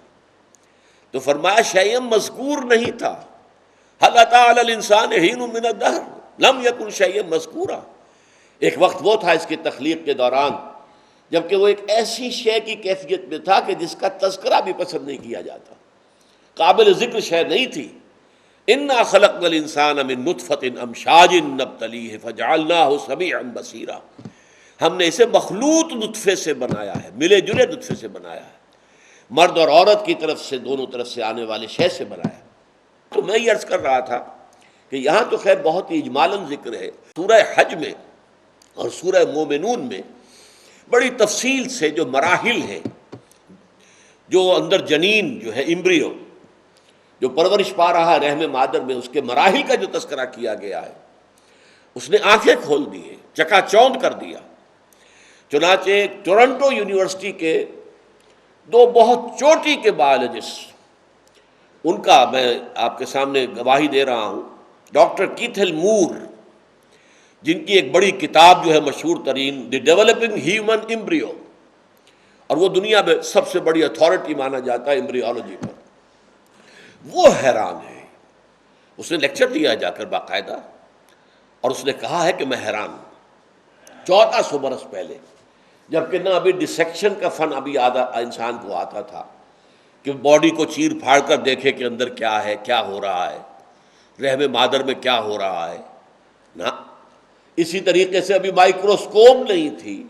تو فرمایا شیئا مذکور نہیں تھا، هل أتى على الإنسان حين من الدهر لم يكن شيئا مذکورا۔ ایک وقت وہ تھا اس کی تخلیق کے دوران جبکہ وہ ایک ایسی شے کی کیفیت میں تھا کہ جس کا تذکرہ بھی پسند نہیں کیا جاتا، قابل ذکر شے نہیں تھی۔ انا خلقنا الانسان من نطفة امشاج نبتلیہ فجعلناہ سمیعا بصیرا، ہم نے اسے مخلوط نطفے سے بنایا ہے، ملے جلے نطفے سے بنایا ہے، مرد اور عورت کی طرف سے، دونوں طرف سے آنے والے شے سے بنایا۔ تو میں یہ عرض کر رہا تھا کہ یہاں تو خیر بہت ہی اجمالاً ذکر ہے، سورہ حج میں اور سورہ مومنون میں بڑی تفصیل سے جو مراحل ہیں، جو اندر جنین جو ہے امبریو جو پرورش پا رہا ہے رحم مادر میں، اس کے مراحل کا جو تذکرہ کیا گیا ہے، اس نے آنکھیں کھول دی ہیں، چکا چوند کر دیا۔ چنانچہ ٹورنٹو یونیورسٹی کے دو بہت چوٹی کے بایولوجسٹ، ان کا میں آپ کے سامنے گواہی دے رہا ہوں، ڈاکٹر کیتھل مور، جن کی ایک بڑی کتاب جو ہے مشہور ترین دی ڈیولپنگ ہیومن امبریو، اور وہ دنیا میں سب سے بڑی اتھارٹی مانا جاتا ہے امبریولوجی پر، وہ حیران ہے۔ اس نے لیکچر دیا جا کر باقاعدہ، اور اس نے کہا ہے کہ میں حیران ہوں، 1400 برس پہلے، جبکہ نہ ابھی ڈسیکشن کا فن ابھی انسان کو آتا تھا کہ باڈی کو چیر پھاڑ کر دیکھے کہ اندر کیا ہے، کیا ہو رہا ہے، رحم مادر میں کیا ہو رہا ہے، نہ اسی طریقے سے ابھی مائکروسکوپ نہیں تھی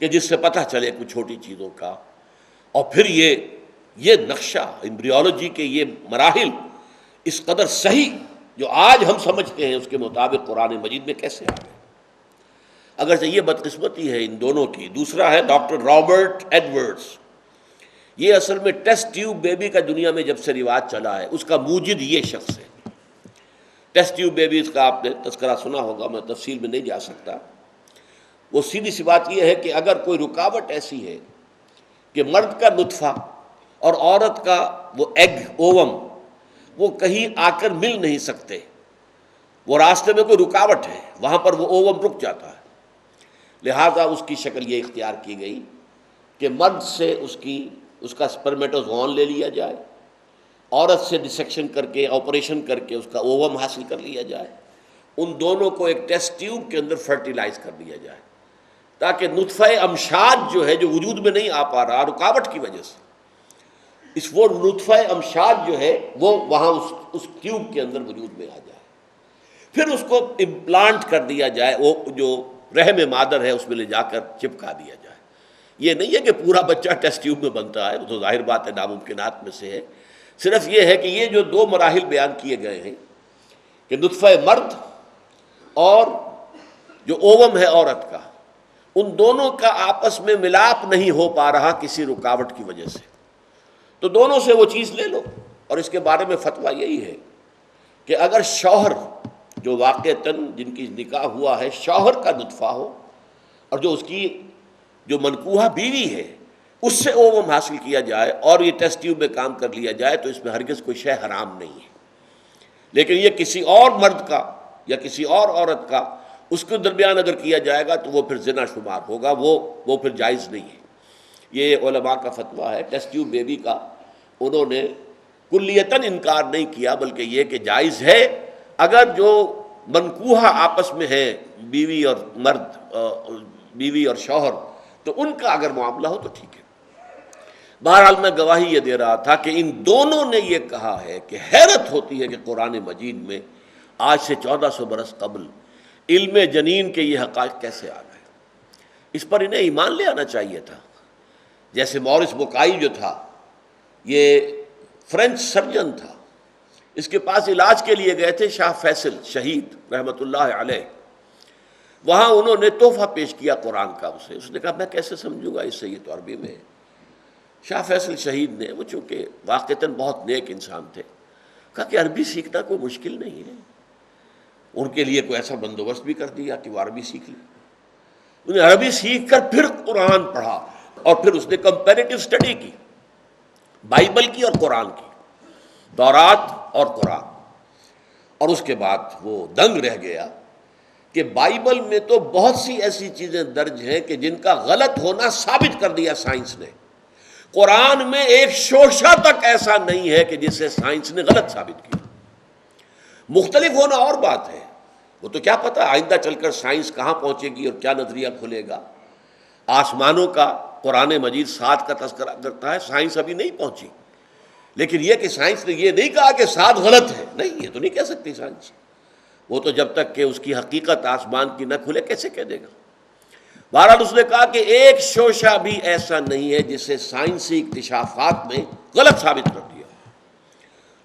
کہ جس سے پتہ چلے کچھ چھوٹی چیزوں کا، اور پھر یہ نقشہ امبریولوجی کے یہ مراحل اس قدر صحیح جو آج ہم سمجھتے ہیں اس کے مطابق قرآن مجید میں کیسے آ گئے۔ اگرچہ یہ بدقسمتی ہے ان دونوں کی۔ دوسرا ہے ڈاکٹر رابرٹ ایڈورڈز، یہ اصل میں ٹیسٹ ٹیوب بیبی کا دنیا میں جب سے رواج چلا ہے، اس کا موجد یہ شخص ہے۔ ٹیسٹ ٹیوب بیبیز کا آپ نے تذکرہ سنا ہوگا، میں تفصیل میں نہیں جا سکتا۔ وہ سیدھی سی بات یہ ہے کہ اگر کوئی رکاوٹ ایسی ہے کہ مرد کا نطفہ اور عورت کا وہ ایگ اووم وہ کہیں آ کر مل نہیں سکتے، وہ راستے میں کوئی رکاوٹ ہے، وہاں پر وہ اووم رک جاتا ہے، لہذا اس کی شکل یہ اختیار کی گئی کہ مرد سے اس کا سپرمیٹوزوئن لے لیا جائے، عورت سے ڈسیکشن کر کے آپریشن کر کے اس کا اووم حاصل کر لیا جائے، ان دونوں کو ایک ٹیسٹ ٹیوب کے اندر فرٹیلائز کر دیا جائے، تاکہ نطفہ امشاج جو ہے جو وجود میں نہیں آ پا رہا رکاوٹ کی وجہ سے، اس وہ نطفہ امشاج جو ہے وہ وہاں اس ٹیوب کے اندر وجود میں آ جائے، پھر اس کو امپلانٹ کر دیا جائے، وہ جو رحم مادر ہے اس میں لے جا کر چپکا دیا جائے۔ یہ نہیں ہے کہ پورا بچہ ٹیسٹ ٹیوب میں بنتا ہے، وہ تو ظاہر بات ہے ناممکنات میں سے ہے۔ صرف یہ ہے کہ یہ جو دو مراحل بیان کیے گئے ہیں کہ نطفہ مرد اور جو اوم ہے عورت کا، ان دونوں کا آپس میں ملاپ نہیں ہو پا رہا کسی رکاوٹ کی وجہ سے، تو دونوں سے وہ چیز لے لو۔ اور اس کے بارے میں فتویٰ یہی ہے کہ اگر شوہر جو واقعتاً جن کی نکاح ہوا ہے شوہر کا نطفہ ہو اور جو اس کی جو منکوحہ بیوی ہے اس سے اوم حاصل کیا جائے اور یہ ٹیسٹ ٹیوب میں کام کر لیا جائے تو اس میں ہرگز کوئی شے حرام نہیں ہے۔ لیکن یہ کسی اور مرد کا یا کسی اور عورت کا اس کے درمیان اگر کیا جائے گا تو وہ پھر زنا شمار ہوگا، وہ پھر جائز نہیں ہے۔ یہ علماء کا فتویٰ ہے۔ ٹیسٹ ٹیوب بیبی کا انہوں نے کلیتاً انکار نہیں کیا، بلکہ یہ کہ جائز ہے اگر جو منکوحہ آپس میں ہے بیوی اور مرد، بیوی اور شوہر، تو ان کا اگر معاملہ ہو تو ٹھیک ہے۔ بہرحال میں گواہی یہ دے رہا تھا کہ ان دونوں نے یہ کہا ہے کہ حیرت ہوتی ہے کہ قرآن مجید میں آج سے 1400 برس قبل علم جنین کے یہ حقائق کیسے آ گئے۔ اس پر انہیں ایمان لے آنا چاہیے تھا۔ جیسے مورس بوکائی جو تھا، یہ فرینچ سرجن تھا، اس کے پاس علاج کے لیے گئے تھے شاہ فیصل شہید رحمۃ اللہ علیہ۔ وہاں انہوں نے تحفہ پیش کیا قرآن کا اسے، اس نے کہا میں کیسے سمجھوں گا اس سے، یہ تو عربی میں ہے۔ شاہ فیصل شہید نے، وہ چونکہ واقعتاً بہت نیک انسان تھے، کہا کہ عربی سیکھنا کوئی مشکل نہیں ہے۔ ان کے لیے کوئی ایسا بندوبست بھی کر دیا کہ وہ عربی سیکھ لیں۔ انہیں عربی سیکھ کر پھر قرآن پڑھا اور پھر اس نے کمپیریٹو سٹڈی کی، بائبل کی اور قرآن کی، تورات اور قرآن، اور اس کے بعد وہ دنگ رہ گیا کہ بائبل میں تو بہت سی ایسی چیزیں درج ہیں کہ جن کا غلط ہونا ثابت کر دیا سائنس نے۔ قرآن میں ایک شوشہ تک ایسا نہیں ہے کہ جسے سائنس نے غلط ثابت کیا۔ مختلف ہونا اور بات ہے، وہ تو کیا پتہ آئندہ چل کر سائنس کہاں پہنچے گی اور کیا نظریہ کھلے گا۔ آسمانوں کا قرآن مجید 7 کا تذکرہ کرتا ہے، سائنس ابھی نہیں پہنچی، لیکن یہ کہ سائنس نے یہ نہیں کہا کہ 7 غلط ہے، نہیں، یہ تو نہیں کہہ سکتی سائنس۔ وہ تو جب تک کہ اس کی حقیقت آسمان کی نہ کھلے کیسے کہہ دے گا۔ بہرحال اس نے کہا کہ ایک شوشہ بھی ایسا نہیں ہے جسے سائنسی اکتشافات نے غلط ثابت کر دیا۔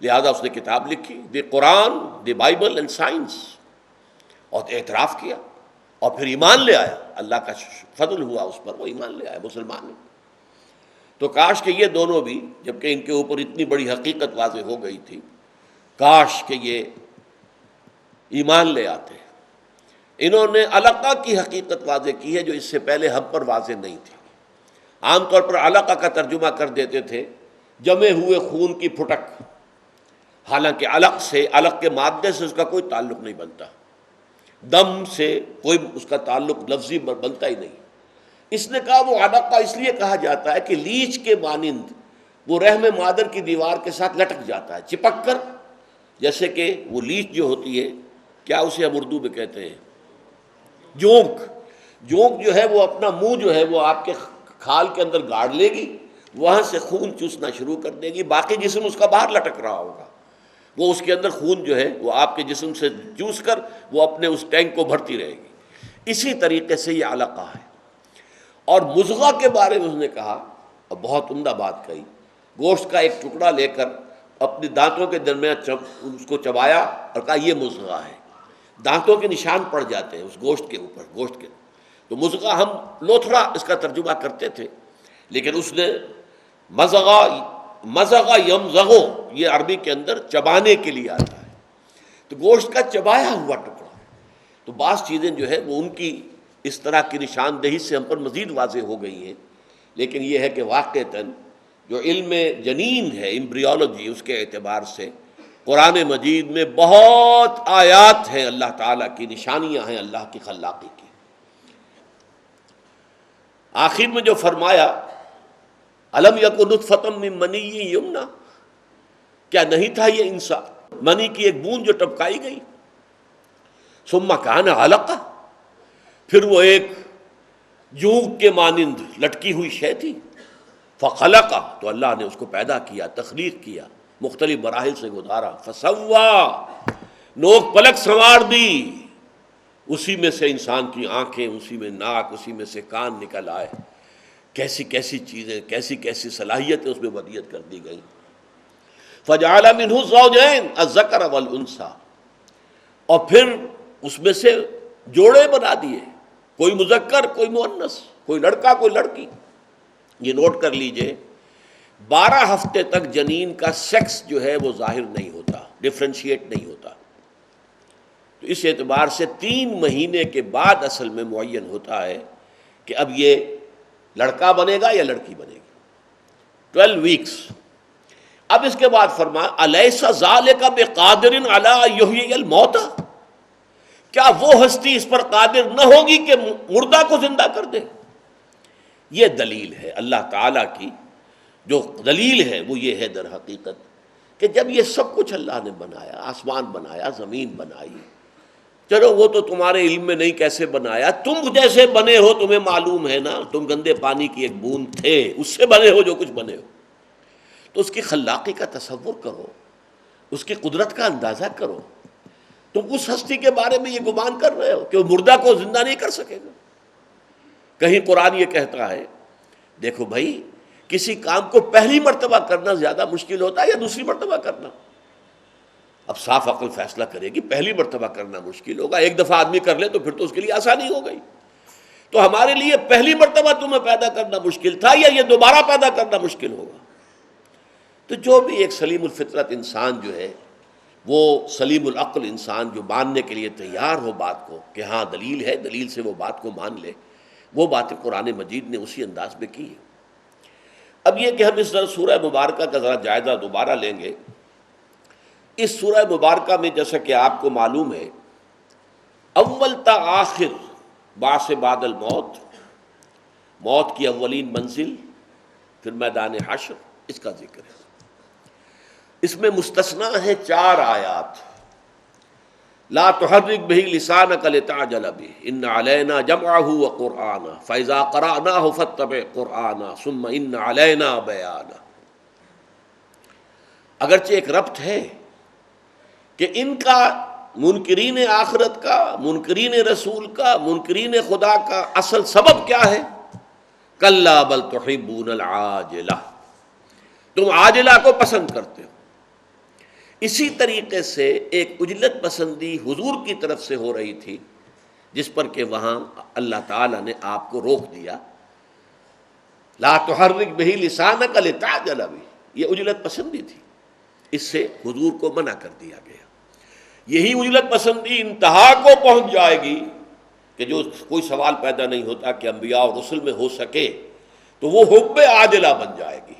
لہذا اس نے کتاب لکھی، دی قرآن، دی بائبل اینڈ سائنس، اور اعتراف کیا اور پھر ایمان لے آیا۔ اللہ کا فضل ہوا اس پر، وہ ایمان لے آیا، مسلمان ہے۔ تو کاش کہ یہ دونوں بھی، جبکہ ان کے اوپر اتنی بڑی حقیقت واضح ہو گئی تھی، کاش کہ یہ ایمان لے آتے۔ انہوں نے علقہ کی حقیقت واضح کی ہے جو اس سے پہلے ہم پر واضح نہیں تھی۔ عام طور پر علقہ کا ترجمہ کر دیتے تھے جمے ہوئے خون کی پھٹک، حالانکہ علق کے مادے سے اس کا کوئی تعلق نہیں بنتا، دم سے کوئی اس کا تعلق لفظی بنتا ہی نہیں۔ اس نے کہا وہ علقہ اس لیے کہا جاتا ہے کہ لیچ کے مانند وہ رحم مادر کی دیوار کے ساتھ لٹک جاتا ہے، چپک کر، جیسے کہ وہ لیچ جو ہوتی ہے، کیا اسے ہم اردو میں کہتے ہیں، جونک جو ہے وہ اپنا منہ جو ہے وہ آپ کے کھال کے اندر گاڑ لے گی، وہاں سے خون چوسنا شروع کر دے گی، باقی جسم اس کا باہر لٹک رہا ہوگا، وہ اس کے اندر خون جو ہے وہ آپ کے جسم سے چوس کر وہ اپنے اس ٹینک کو بھرتی رہے گی۔ اسی طریقے سے یہ علقہ ہے۔ اور مضغہ کے بارے میں اس نے کہا، اور بہت عمدہ بات کہی، گوشت کا ایک ٹکڑا لے کر اپنے دانتوں کے درمیان اس کو چبایا اور کہا یہ مضغہ ہے۔ دانتوں کے نشان پڑ جاتے ہیں اس گوشت کے اوپر، گوشت کے، تو مضغہ ہم لوتھڑا اس کا ترجمہ کرتے تھے، لیکن اس نے مضغہ یمضغو، یہ عربی کے اندر چبانے کے لیے آتا ہے، تو گوشت کا چبایا ہوا ٹکڑا۔ تو بعض چیزیں جو ہے وہ ان کی اس طرح کی نشاندہی سے ہم پر مزید واضح ہو گئی ہیں، لیکن یہ ہے کہ واقعتاً جو علم جنین ہے، ایمبریولوجی، اس کے اعتبار سے قرآن مجید میں بہت آیات ہیں اللہ تعالیٰ کی، نشانیاں ہیں اللہ کی خلاقی کی۔ آخر میں جو فرمایا الم یکن نطفۃ من منی یمنی، کیا نہیں تھا یہ انسان منی کی ایک بوند جو ٹپکائی گئی، ثم کان علقہ، پھر وہ ایک جونک کے مانند لٹکی ہوئی شے تھی، فخلق، تو اللہ نے اس کو پیدا کیا، تخلیق کیا، مختلف مراحل سے گزارا، فسوا، نوک پلک سنوار دی، اسی میں سے انسان کی آنکھیں، اسی میں ناک، اسی میں سے کان نکل آئے، کیسی کیسی چیزیں، کیسی کیسی صلاحیتیں اس میں ودیت کر دی گئیں۔ فجعل منہ الزوجین الذکر والانثی، اور پھر اس میں سے جوڑے بنا دیے، کوئی مذکر کوئی مؤنث، کوئی لڑکا کوئی لڑکی۔ یہ نوٹ کر لیجئے، 12 ہفتے تک جنین کا سیکس جو ہے وہ ظاہر نہیں ہوتا، ڈفرینشیٹ نہیں ہوتا، تو اس اعتبار سے 3 مہینے کے بعد اصل میں معین ہوتا ہے کہ اب یہ لڑکا بنے گا یا لڑکی بنے گی، 12 ویکس۔ اب اس کے بعد فرمایا الیس ذالک بقادر علی ان یحیی الموتى، کیا وہ ہستی اس پر قادر نہ ہوگی کہ مردہ کو زندہ کر دے؟ یہ دلیل ہے اللہ تعالیٰ کی، جو دلیل ہے وہ یہ ہے در حقیقت کہ جب یہ سب کچھ اللہ نے بنایا، آسمان بنایا، زمین بنائی، چلو وہ تو تمہارے علم میں نہیں کیسے بنایا، تم جیسے بنے ہو تمہیں معلوم ہے نا، تم گندے پانی کی ایک بوند تھے، اس سے بنے ہو جو کچھ بنے ہو، تو اس کی خلاقی کا تصور کرو، اس کی قدرت کا اندازہ کرو۔ تم اس ہستی کے بارے میں یہ گمان کر رہے ہو کہ وہ مردہ کو زندہ نہیں کر سکے گا؟ کہیں قرآن یہ کہتا ہے دیکھو بھائی، کسی کام کو پہلی مرتبہ کرنا زیادہ مشکل ہوتا ہے یا دوسری مرتبہ کرنا؟ اب صاف عقل فیصلہ کرے گی پہلی مرتبہ کرنا مشکل ہوگا، ایک دفعہ آدمی کر لے تو پھر تو اس کے لیے آسانی ہو گئی۔ تو ہمارے لیے پہلی مرتبہ تمہیں پیدا کرنا مشکل تھا یا یہ دوبارہ پیدا کرنا مشکل ہوگا؟ تو جو بھی ایک سلیم الفطرت انسان جو ہے، وہ سلیم العقل انسان جو ماننے کے لیے تیار ہو بات کو کہ ہاں دلیل ہے، دلیل سے وہ بات کو مان لے، وہ باتیں قرآن مجید نے اسی انداز میں کی ہے۔ اب یہ کہ ہم اس سورہ مبارکہ کا ذرا جائزہ دوبارہ لیں گے۔ اس سورہ مبارکہ میں جیسا کہ آپ کو معلوم ہے، اول تا آخر بعث بعد الموت، موت کی اولین منزل، پھر میدان حشر، اس کا ذکر ہے۔ اس میں مستثنا ہے 4 آیات۔ لا تحرک بہ لسانک لتعجل بہ ان علینا جمعہ وقرآنہ فاذا قرأناہ فاتبع قرآنہ ثم ان علینا بیانہ۔ اگرچہ ایک ربط ہے کہ ان کا، منکرین آخرت کا، منکرین رسول کا، منکرین خدا کا اصل سبب کیا ہے؟ کلا بل تحبون العاجلہ، تم عاجلہ کو پسند کرتے ہو۔ اسی طریقے سے ایک عجلت پسندی حضور کی طرف سے ہو رہی تھی، جس پر کہ وہاں اللہ تعالیٰ نے آپ کو روک دیا، لا تحرک بہ لسانک لتعجل بہ، یہ عجلت پسندی تھی، اس سے حضور کو منع کر دیا گیا۔ یہی عجلت پسندی انتہا کو پہنچ جائے گی کہ جو کوئی سوال پیدا نہیں ہوتا کہ انبیاء اور رسل میں ہو سکے، تو وہ حب عاجلہ بن جائے گی۔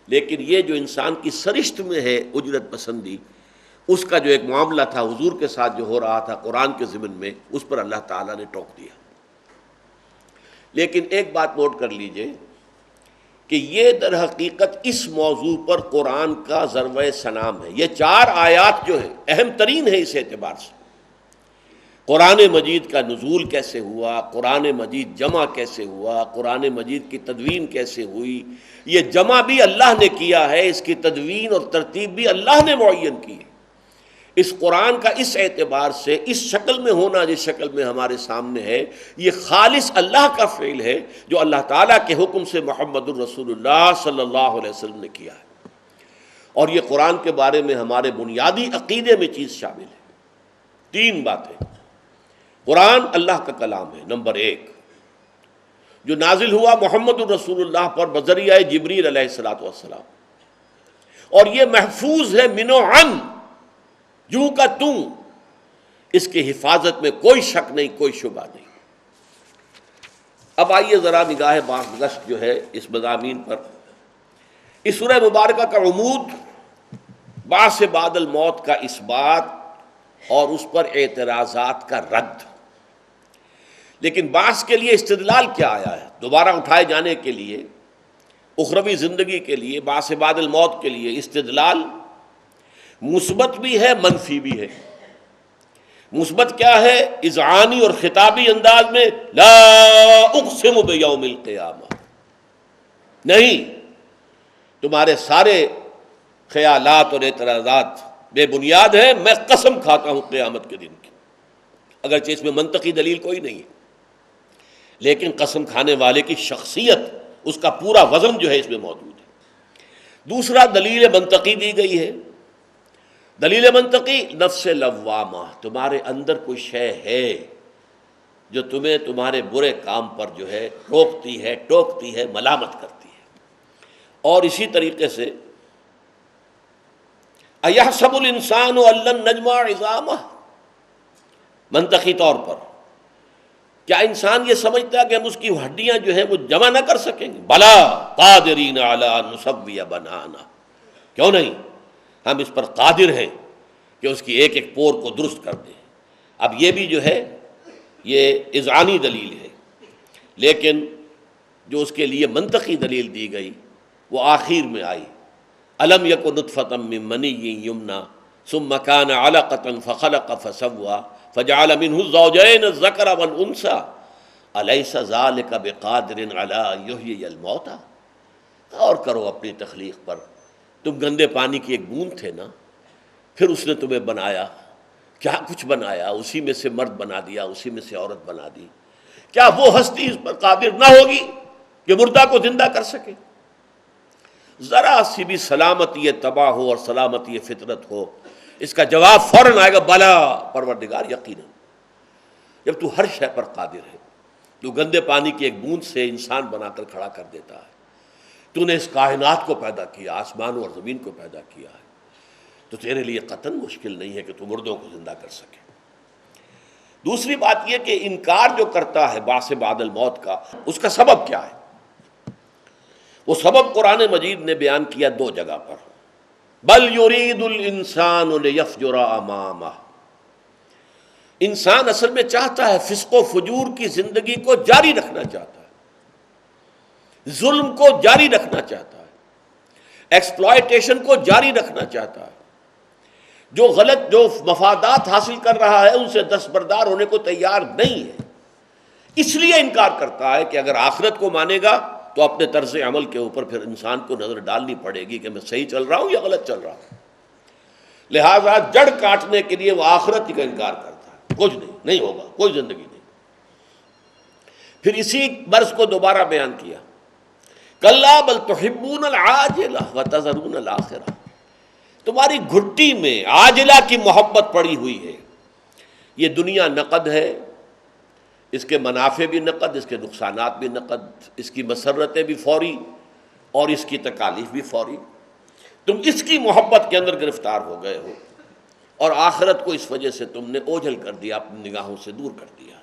لیکن یہ جو انسان کی سرشت میں ہے اجرت پسندی، اس کا جو ایک معاملہ تھا حضور کے ساتھ جو ہو رہا تھا قرآن کے ضمن میں، اس پر اللہ تعالیٰ نے ٹوک دیا۔ لیکن ایک بات نوٹ کر لیجئے کہ یہ در حقیقت اس موضوع پر قرآن کا ضربۂ سنام ہے۔ یہ 4 آیات جو ہے اہم ترین ہے اس اعتبار سے، قرآن مجید کا نزول کیسے ہوا، قرآن مجید جمع کیسے ہوا، قرآن مجید کی تدوین کیسے ہوئی، یہ جمع بھی اللہ نے کیا ہے، اس کی تدوین اور ترتیب بھی اللہ نے معین کی ہے۔ اس قرآن کا اس اعتبار سے اس شکل میں ہونا جس شکل میں ہمارے سامنے ہے، یہ خالص اللہ کا فعل ہے جو اللہ تعالیٰ کے حکم سے محمد الرسول اللہ صلی اللہ علیہ وسلم نے کیا ہے۔ اور یہ قرآن کے بارے میں ہمارے بنیادی عقیدے میں چیز شامل ہے۔ 3 باتیں۔ قرآن اللہ کا کلام ہے، نمبر 1، جو نازل ہوا محمد الرسول اللہ پر بذریعہ جبریل علیہ السلام، اور یہ محفوظ ہے من و عن، یوں کا توں، اس کی حفاظت میں کوئی شک نہیں، کوئی شبہ نہیں۔ اب آئیے ذرا نگاہ بازگشت جو ہے اس مضامین پر۔ اس سورہ مبارکہ کا عمود بعث بعد الموت کا اثبات اور اس پر اعتراضات کا رد۔ لیکن بعث کے لیے استدلال کیا آیا ہے؟ دوبارہ اٹھائے جانے کے لیے، اخروی زندگی کے لیے، بعث بعد الموت کے لیے استدلال مثبت بھی ہے، منفی بھی ہے۔ مثبت کیا ہے؟ اذعانی اور خطابی انداز میں لا اقسم بیوم القیامہ، نہیں، تمہارے سارے خیالات اور اعتراضات بے بنیاد ہیں، میں قسم کھاتا ہوں قیامت کے دن کی۔ اگرچہ اس میں منطقی دلیل کوئی نہیں ہے، لیکن قسم کھانے والے کی شخصیت، اس کا پورا وزن جو ہے اس میں موجود ہے۔ دوسرا دلیل منطقی دی گئی ہے، دلیل منطقی نفس لوامہ، تمہارے اندر کوئی شے ہے جو تمہیں تمہارے برے کام پر جو ہے روکتی ہے، ٹوکتی ہے، ملامت کرتی ہے۔ اور اسی طریقے سے اَيَحْسَبُ الْإِنسَانُ أَن لَّن نَّجْمَعَ عِظَامَهُ، منطقی طور پر کیا انسان یہ سمجھتا ہے کہ ہم اس کی ہڈیاں جو ہیں وہ جمع نہ کر سکیں گے؟ بلا قادرین علی ان نسوی بنانا، کیوں نہیں، ہم اس پر قادر ہیں کہ اس کی ایک ایک پور کو درست کر دیں۔ اب یہ بھی جو ہے یہ اذعانی دلیل ہے، لیکن جو اس کے لیے منطقی دلیل دی گئی وہ آخر میں آئی، الم یک نطفۃ من منی یمنی ثم کان علقۃ فخلق فسوی فجعل منہ الزوجین الذکر والانثی الیس ذلک بقادر علی ان یحیی الموتى۔ غور کرو اپنی تخلیق پر، تم گندے پانی کی ایک بوند تھے نا، پھر اس نے تمہیں بنایا، کیا کچھ بنایا، اسی میں سے مرد بنا دیا، اسی میں سے عورت بنا دی، کیا وہ ہستی اس پر قادر نہ ہوگی کہ مردہ کو زندہ کر سکے؟ ذرا سی بھی سلامتی طبع ہو اور سلامتی فطرت ہو، اس کا جواب فوراً آئے گا، بلا پروردگار یقینا، جب تو ہر شے پر قادر ہے، تو گندے پانی کی ایک بوند سے انسان بنا کر کھڑا کر دیتا ہے، تو نے اس کائنات کو پیدا کیا، آسمانوں اور زمین کو پیدا کیا ہے، تو تیرے لیے قطعاً مشکل نہیں ہے کہ تو مردوں کو زندہ کر سکے۔ دوسری بات یہ کہ انکار جو کرتا ہے بعث بعد الموت کا، اس کا سبب کیا ہے؟ وہ سبب قرآن مجید نے بیان کیا دو جگہ پر، بل یرید الانسان لیفجر امامہ، انسان اصل میں چاہتا ہے، فسق و فجور کی زندگی کو جاری رکھنا چاہتا ہے، ظلم کو جاری رکھنا چاہتا ہے، ایکسپلائٹیشن کو جاری رکھنا چاہتا ہے، جو غلط جو مفادات حاصل کر رہا ہے ان سے دستبردار ہونے کو تیار نہیں ہے، اس لیے انکار کرتا ہے کہ اگر آخرت کو مانے گا تو اپنے طرز عمل کے اوپر پھر انسان کو نظر ڈالنی پڑے گی کہ میں صحیح چل رہا ہوں یا غلط چل رہا ہوں، لہذا جڑ کاٹنے کے لیے وہ آخرت ہی کا انکار کرتا ہے، کچھ نہیں ہوگا، کوئی زندگی نہیں۔ پھر اسی مرض کو دوبارہ بیان کیا، کلا بل تحبون العاجلہ وتذرون الآخرہ، تمہاری گھٹی میں عاجلہ کی محبت پڑی ہوئی ہے، یہ دنیا نقد ہے، اس کے منافع بھی نقد، اس کے نقصانات بھی نقد، اس کی مسرتیں بھی فوری اور اس کی تکالیف بھی فوری، تم اس کی محبت کے اندر گرفتار ہو گئے ہو اور آخرت کو اس وجہ سے تم نے اوجھل کر دیا، اپنی نگاہوں سے دور کر دیا۔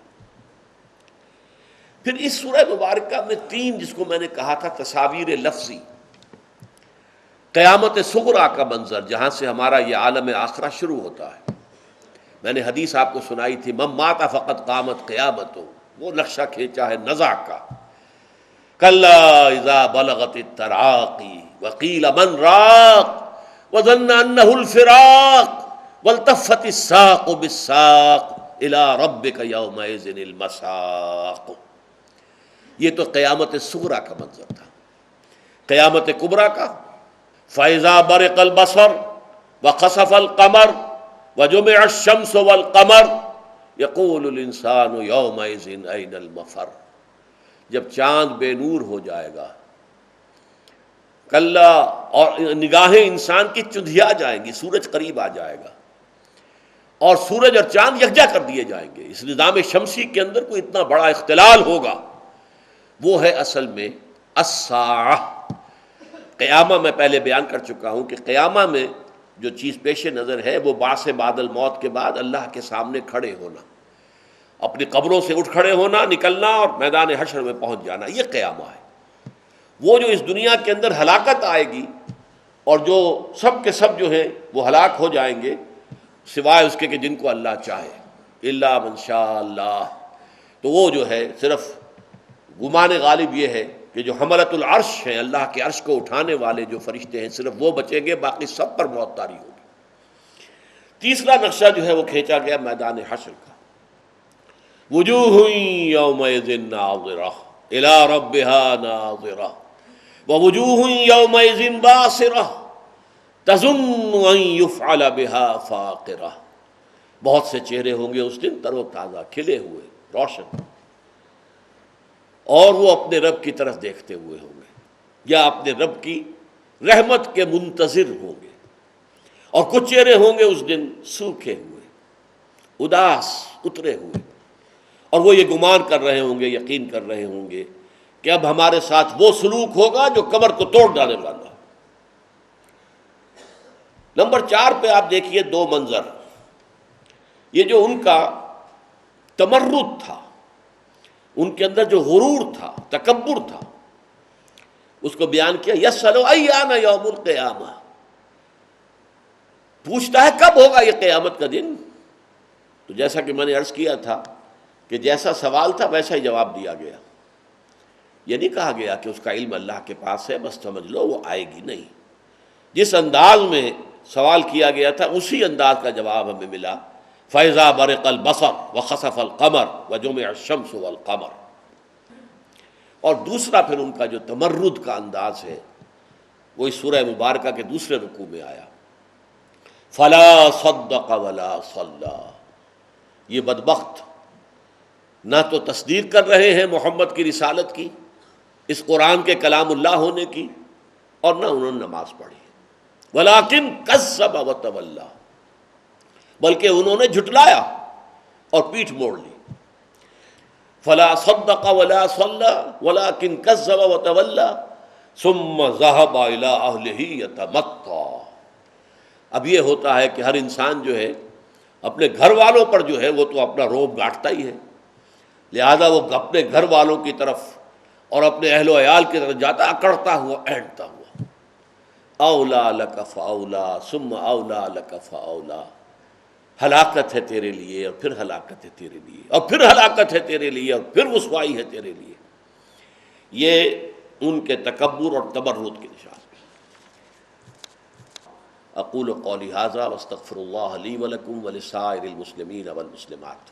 پھر اس سورہ مبارکہ میں تین، جس کو میں نے کہا تھا تصاویر لفظی، قیامت صغریٰ کا منظر، جہاں سے ہمارا یہ عالم آخرہ شروع ہوتا ہے، میں نے حدیث آپ کو سنائی تھی، من مات فقط قامت قیامتہ، وہ نقشہ کھینچا ہے نزع کا، کلا اذا بلغت التراقی وقیل من راق وظن انہ الفراق والتفت الساق بالساق الی ربک یومئذ المساق۔ یہ تو قیامت صغریٰ کا منظر تھا۔ قیامت کبریٰ کا، فَإِذَا بَرِقَ الْبَصَرُ وَخَسَفَ الْقَمَرُ وَجُمِعَ الشَّمْسُ وَالْقَمَرُ يَقُولُ الْإِنسَانُ يَوْمَئِذٍ أَيْنَ الْمَفَرُّ، جب چاند بے نور ہو جائے گا، کلا، اور نگاہیں انسان کی چندھیا جائیں گی، سورج قریب آ جائے گا اور سورج اور چاند یکجا کر دیے جائیں گے، اس نظام شمسی کے اندر کوئی اتنا بڑا اختلال ہوگا، وہ ہے اصل میں الساعہ۔ قیامہ میں پہلے بیان کر چکا ہوں کہ قیامہ میں جو چیز پیش نظر ہے وہ بعث بعد الموت کے بعد اللہ کے سامنے کھڑے ہونا، اپنی قبروں سے اٹھ کھڑے ہونا، نکلنا اور میدان حشر میں پہنچ جانا، یہ قیامہ ہے۔ وہ جو اس دنیا کے اندر ہلاکت آئے گی اور جو سب کے سب جو ہیں وہ ہلاک ہو جائیں گے سوائے اس کے کہ جن کو اللہ چاہے، الا من شاء اللہ، تو وہ جو ہے صرف گمان غالب یہ ہے کہ جو حملۃ العرش ہیں، اللہ کے عرش کو اٹھانے والے جو فرشتے ہیں، صرف وہ بچیں گے، باقی سب پر موت طاری ہوگی۔ تیسرا نقشہ جو ہے وہ کھینچا گیا میدان حشر کا، وجوہ یومئذ ناظرہ الی ربہا ناظرہ ووجوہ یومئذ باسرہ تظن ان یفعل بہا فاقرہ۔ بہت سے چہرے ہوں گے اس دن تر و تازہ، کھلے ہوئے، روشن، اور وہ اپنے رب کی طرف دیکھتے ہوئے ہوں گے، یا اپنے رب کی رحمت کے منتظر ہوں گے۔ اور کچھ چہرے ہوں گے اس دن سوکھے ہوئے، اداس، اترے ہوئے، اور وہ یہ گمان کر رہے ہوں گے، یقین کر رہے ہوں گے کہ اب ہمارے ساتھ وہ سلوک ہوگا جو کمر کو توڑ ڈالنے والا۔ نمبر 4 پہ آپ دیکھیے دو منظر، یہ جو ان کا تمرد تھا، ان کے اندر جو غرور تھا، تکبر تھا، اس کو بیان کیا، یسألو ایان یوم القیامہ، پوچھتا ہے کب ہوگا یہ قیامت کا دن۔ تو جیسا کہ میں نے عرض کیا تھا کہ جیسا سوال تھا ویسا ہی جواب دیا گیا، یہ نہیں کہا گیا کہ اس کا علم اللہ کے پاس ہے بس سمجھ لو وہ آئے گی، نہیں، جس انداز میں سوال کیا گیا تھا اسی انداز کا جواب ہمیں ملا، فَإِذَا بَرِقَ الْبَصَرُ وَخَسَفَ الْقَمَرُ وَجُمِعَ الشَّمْسُ وَالْقَمَرُ۔ اور دوسرا پھر ان کا جو تمرد کا انداز ہے وہ اس سورہ مبارکہ کے دوسرے رکوع میں آیا، فَلَا صَدَّقَ وَلَا صَلَّى، یہ بدبخت نہ تو تصدیق کر رہے ہیں محمد کی رسالت کی، اس قرآن کے کلام اللہ ہونے کی، اور نہ انہوں نے نماز پڑھی، وَلَٰكِن كَذَّبَ وَتَوَلَّىٰ، بلکہ انہوں نے جھٹلایا اور پیٹھ موڑ لی۔ فَلَا صَدَّقَ وَلَا صَلَّىٰ وَلَٰكِن كَذَّبَ وَتَوَلَّىٰ ثُمَّ ذَهَبَ إِلَىٰ أَهْلِهِ يَتَمَطَّىٰ۔ اب یہ ہوتا ہے کہ ہر انسان جو ہے اپنے گھر والوں پر جو ہے وہ تو اپنا روب گاٹتا ہی ہے، لہذا وہ اپنے گھر والوں کی طرف اور اپنے اہل و عیال کی طرف جاتا، اکڑتا ہوا، اینٹتا ہوا، اولا لک فاولا ثم اولا لک فاولا، ہلاکت ہے تیرے لیے اور پھر ہلاکت ہے تیرے لیے اور پھر ہلاکت ہے تیرے لیے اور پھر رسوائی ہے تیرے لیے۔ یہ ان کے تکبر اور تمرد کے نشان۔ اقول قولی ھذا واستغفر اللہ لی ولکم ولسائر المسلمین والمسلمات۔